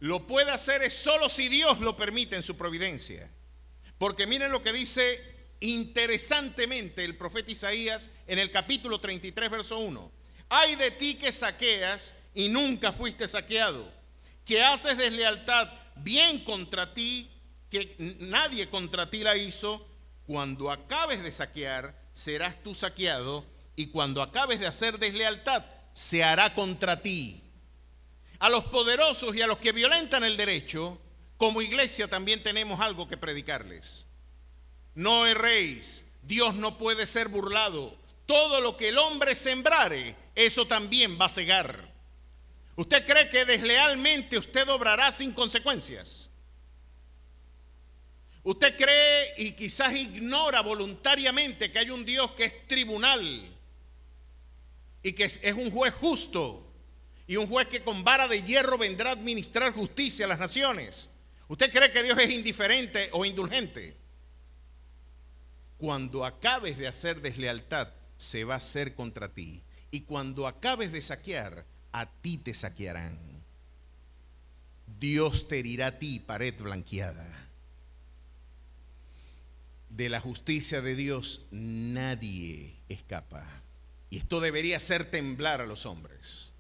lo puede hacer es solo si Dios lo permite en su providencia. Porque miren lo que dice interesantemente el profeta Isaías en el capítulo 33, verso 1. Ay de ti que saqueas y nunca fuiste saqueado, que haces deslealtad bien contra ti, que nadie contra ti la hizo. Cuando acabes de saquear, serás tú saqueado, y cuando acabes de hacer deslealtad, se hará contra ti. A los poderosos y a los que violentan el derecho, como iglesia también tenemos algo que predicarles. No erréis, Dios no puede ser burlado. Todo lo que el hombre sembrare, eso también va a segar. ¿Usted cree que deslealmente usted obrará sin consecuencias? ¿Usted cree y quizás ignora voluntariamente que hay un Dios que es tribunal y que es un juez justo y un juez que con vara de hierro vendrá a administrar justicia a las naciones? ¿Usted cree que Dios es indiferente o indulgente? Cuando acabes de hacer deslealtad, se va a hacer contra ti, y cuando acabes de saquear, a ti te saquearán. Dios te herirá a ti, pared blanqueada. De la justicia de Dios nadie escapa. Y esto debería hacer temblar a los hombres.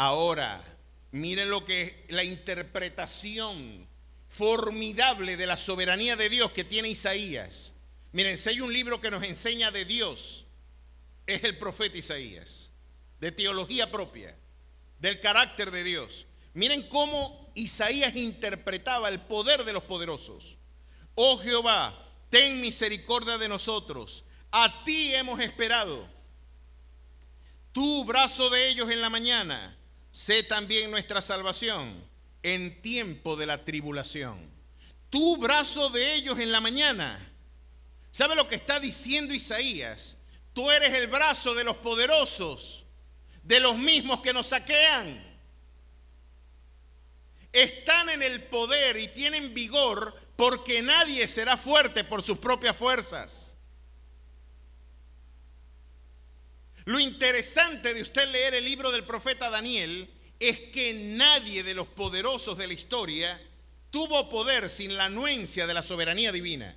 Ahora, miren lo que la interpretación formidable de la soberanía de Dios que tiene Isaías. Miren, si hay un libro que nos enseña de Dios, es el profeta Isaías, de teología propia, del carácter de Dios. Miren cómo Isaías interpretaba el poder de los poderosos. Oh Jehová, ten misericordia de nosotros, a ti hemos esperado. Tu brazo de ellos en la mañana, sé también nuestra salvación en tiempo de la tribulación. Tu brazo de ellos en la mañana. ¿Sabe lo que está diciendo Isaías? Tú eres el brazo de los poderosos, de los mismos que nos saquean. Están en el poder y tienen vigor porque nadie será fuerte por sus propias fuerzas. Lo interesante de usted leer el libro del profeta Daniel es que nadie de los poderosos de la historia tuvo poder sin la anuencia de la soberanía divina.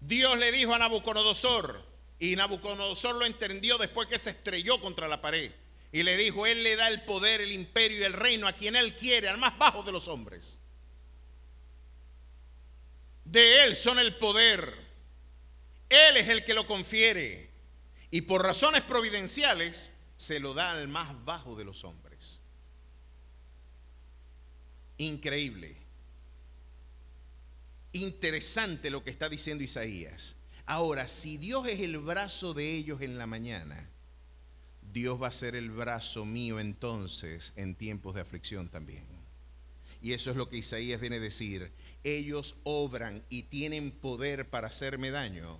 Dios le dijo a Nabucodonosor, y Nabucodonosor lo entendió después que se estrelló contra la pared, y le dijo: Él le da el poder, el imperio y el reino a quien Él quiere, al más bajo de los hombres. De Él son el poder, Él es el que lo confiere, y por razones providenciales se lo da al más bajo de los hombres. Increíble. Interesante lo que está diciendo Isaías. Ahora, si Dios es el brazo de ellos en la mañana, Dios va a ser el brazo mío entonces en tiempos de aflicción también. Y eso es lo que Isaías viene a decir. Ellos obran y tienen poder para hacerme daño.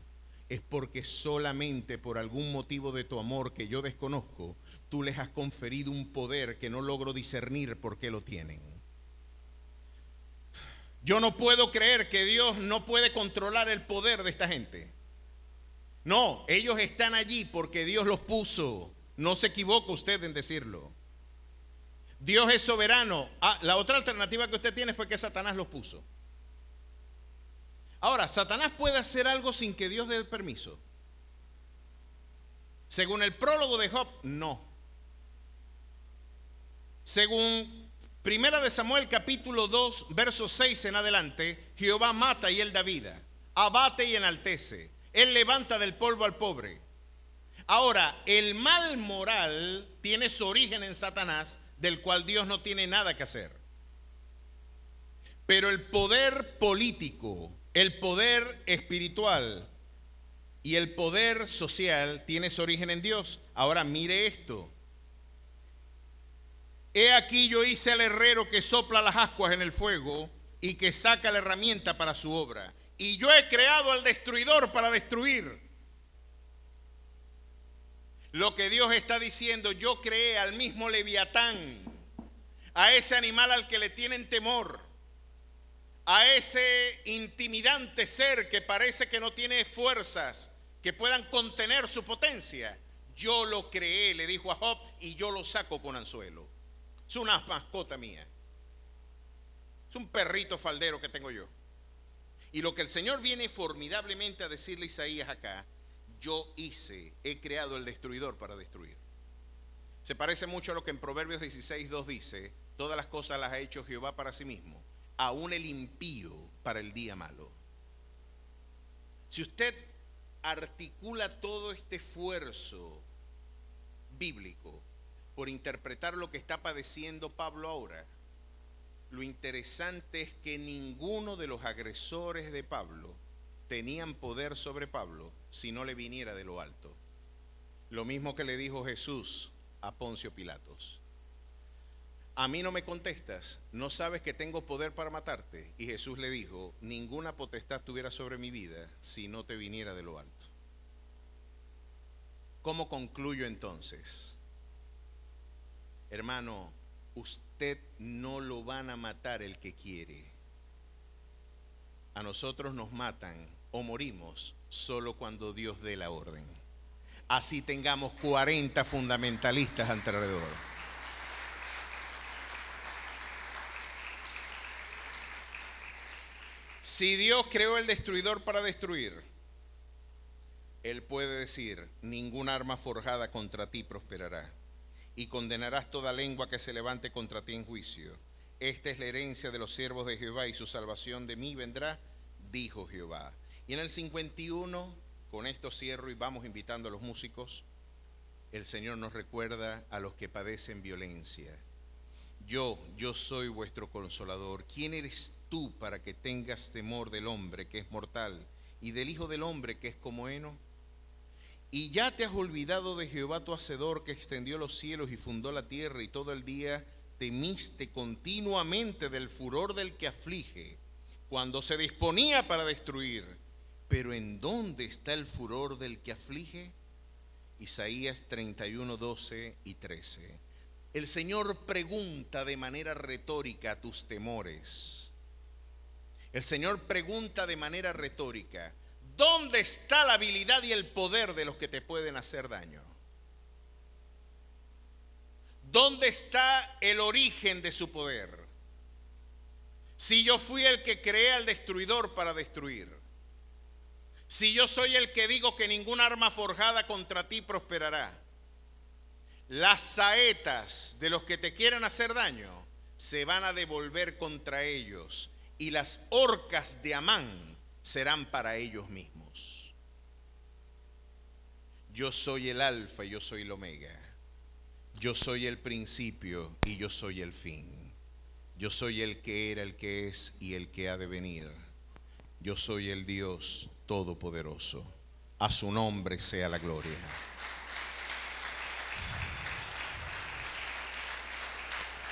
Es porque solamente por algún motivo de tu amor que yo desconozco, tú les has conferido un poder que no logro discernir por qué lo tienen. Yo no puedo creer que Dios no puede controlar el poder de esta gente. No, ellos están allí porque Dios los puso. No se equivoca usted en decirlo. Dios es soberano. La otra alternativa que usted tiene fue que Satanás los puso. Ahora, ¿Satanás puede hacer algo sin que Dios dé el permiso? Según el prólogo de Job, no. Según Primera de Samuel capítulo 2, verso 6 en adelante, Jehová mata y Él da vida, abate y enaltece, Él levanta del polvo al pobre. Ahora, el mal moral tiene su origen en Satanás, del cual Dios no tiene nada que hacer. Pero el poder político, el poder espiritual y el poder social tiene su origen en Dios. Ahora mire esto. He aquí yo hice al herrero que sopla las ascuas en el fuego y que saca la herramienta para su obra. Y yo he creado al destruidor para destruir. Lo que Dios está diciendo, yo creé al mismo Leviatán, a ese animal al que le tienen temor, a ese intimidante ser que parece que no tiene fuerzas que puedan contener su potencia. Yo lo creé, le dijo a Job, y yo lo saco con anzuelo. Es una mascota mía. Es un perrito faldero que tengo yo. Y lo que el Señor viene formidablemente a decirle a Isaías acá: yo he creado el destruidor para destruir. Se parece mucho a lo que en Proverbios 16:2 dice: todas las cosas las ha hecho Jehová para sí mismo, aún el impío para el día malo. Si usted articula todo este esfuerzo bíblico por interpretar lo que está padeciendo Pablo ahora, lo interesante es que ninguno de los agresores de Pablo tenían poder sobre Pablo si no le viniera de lo alto. Lo mismo que le dijo Jesús a Poncio Pilatos: a mí no me contestas, ¿no sabes que tengo poder para matarte? Y Jesús le dijo: ninguna potestad tuviera sobre mi vida si no te viniera de lo alto. ¿Cómo concluyo entonces? Hermano, usted no lo van a matar el que quiere. A nosotros nos matan o morimos solo cuando Dios dé la orden. Así tengamos 40 fundamentalistas alrededor. Si Dios creó el destruidor para destruir, Él puede decir: ningún arma forjada contra ti prosperará. y condenarás toda lengua que se levante contra ti en juicio. Esta es la herencia de los siervos de Jehová y su salvación de mí vendrá, dijo Jehová. Y en el 51, con esto cierro y vamos invitando a los músicos. El Señor nos recuerda a los que padecen violencia. Yo soy vuestro consolador. ¿Quién eres tú para que tengas temor del hombre que es mortal y del Hijo del hombre que es como heno? Y ya te has olvidado de Jehová tu hacedor, que extendió los cielos y fundó la tierra, y todo el día temiste continuamente del furor del que aflige, cuando se disponía para destruir. Pero ¿en dónde está el furor del que aflige? Isaías 31, 12 y 13. El Señor pregunta de manera retórica a tus temores. El Señor pregunta de manera retórica: ¿dónde está la habilidad y el poder de los que te pueden hacer daño? ¿Dónde está el origen de su poder? Si yo fui el que creé al destruidor para destruir, si yo soy el que digo que ninguna arma forjada contra ti prosperará, las saetas de los que te quieren hacer daño se van a devolver contra ellos, y las horcas de Amán serán para ellos mismos. Yo soy el alfa y yo soy el omega. Yo soy el principio y yo soy el fin. Yo soy el que era, el que es y el que ha de venir. Yo soy el Dios todopoderoso. A su nombre sea la gloria.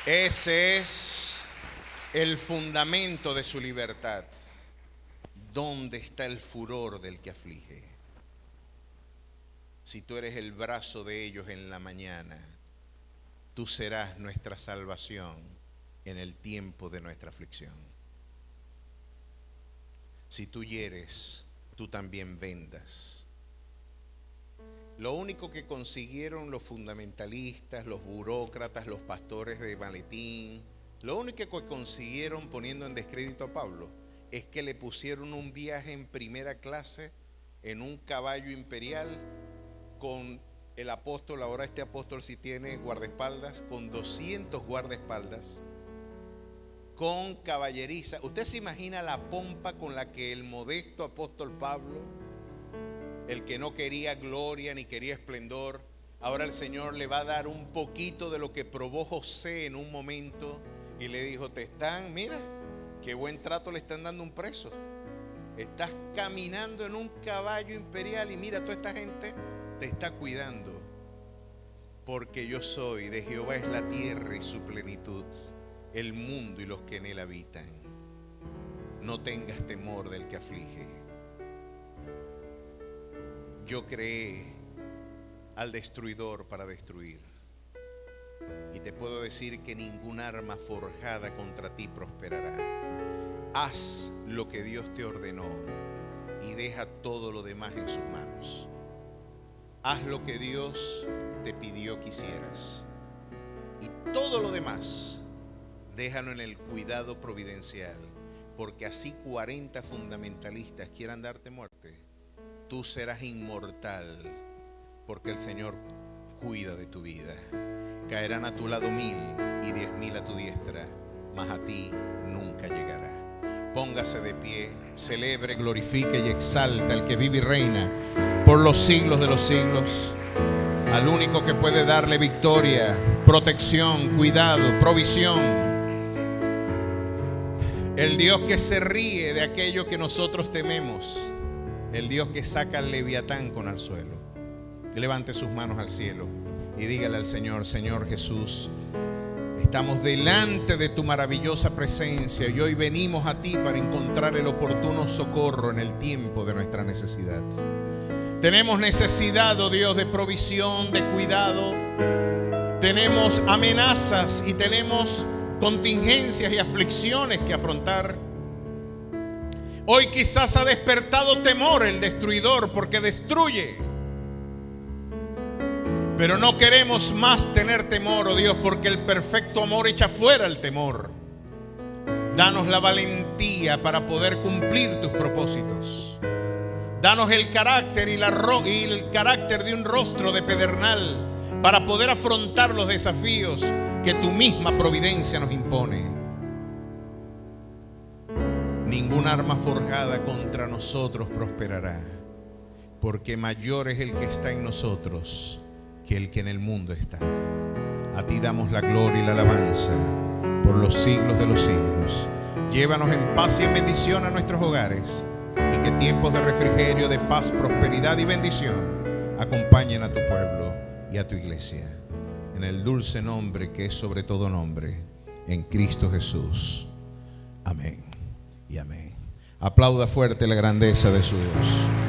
Ese es el fundamento de su libertad. ¿Dónde está el furor del que aflige? Si tú eres el brazo de ellos en la mañana, tú serás nuestra salvación en el tiempo de nuestra aflicción. Si tú hieres, tú también vendas. Lo único que consiguieron los fundamentalistas, los burócratas, los pastores de maletín, lo único que consiguieron poniendo en descrédito a Pablo es que le pusieron un viaje en primera clase en un caballo imperial con el apóstol. Ahora este apóstol sí tiene guardaespaldas, con 200 guardaespaldas, con caballeriza. ¿Usted se imagina la pompa con la que el modesto apóstol Pablo, el que no quería gloria ni quería esplendor, ahora el Señor le va a dar un poquito de lo que probó José en un momento y le dijo: mira, qué buen trato le están dando a un preso. Estás caminando en un caballo imperial y mira, toda esta gente te está cuidando, porque yo soy de Jehová es la tierra y su plenitud, el mundo y los que en él habitan. No tengas temor del que aflige. Yo creé al destruidor para destruir, y te puedo decir que ningún arma forjada contra ti prosperará. Haz lo que Dios te ordenó y deja todo lo demás en sus manos. Haz lo que Dios te pidió que hicieras, y todo lo demás déjalo en el cuidado providencial, porque así 40 fundamentalistas quieran darte muerte, tú serás inmortal, porque el Señor cuida de tu vida. Caerán a tu lado 1000 y 10.000 a tu diestra, mas a ti nunca llegará. Póngase de pie, celebre, glorifique y exalta al que vive y reina por los siglos de los siglos, al único que puede darle victoria, protección, cuidado, provisión. El Dios que se ríe de aquello que nosotros tememos, el Dios que saca al leviatán con anzuelo. Levante sus manos al cielo y dígale al Señor: Señor Jesús, estamos delante de tu maravillosa presencia y hoy venimos a ti para encontrar el oportuno socorro en el tiempo de nuestra necesidad. Tenemos necesidad, oh Dios, de provisión, de cuidado. Tenemos amenazas y tenemos contingencias y aflicciones que afrontar. Hoy quizás ha despertado temor el destruidor porque destruye. Pero no queremos más tener temor, oh Dios, porque el perfecto amor echa fuera el temor. Danos la valentía para poder cumplir tus propósitos. Danos el carácter y el carácter de un rostro de pedernal para poder afrontar los desafíos que tu misma providencia nos impone. Ningún arma forjada contra nosotros prosperará, porque mayor es el que está en nosotros que el que en el mundo está. A ti damos la gloria y la alabanza por los siglos de los siglos. Llévanos en paz y en bendición a nuestros hogares, y que tiempos de refrigerio, de paz, prosperidad y bendición acompañen a tu pueblo y a tu iglesia. En el dulce nombre que es sobre todo nombre, en Cristo Jesús. Amén y amén. Aplauda fuerte la grandeza de su Dios.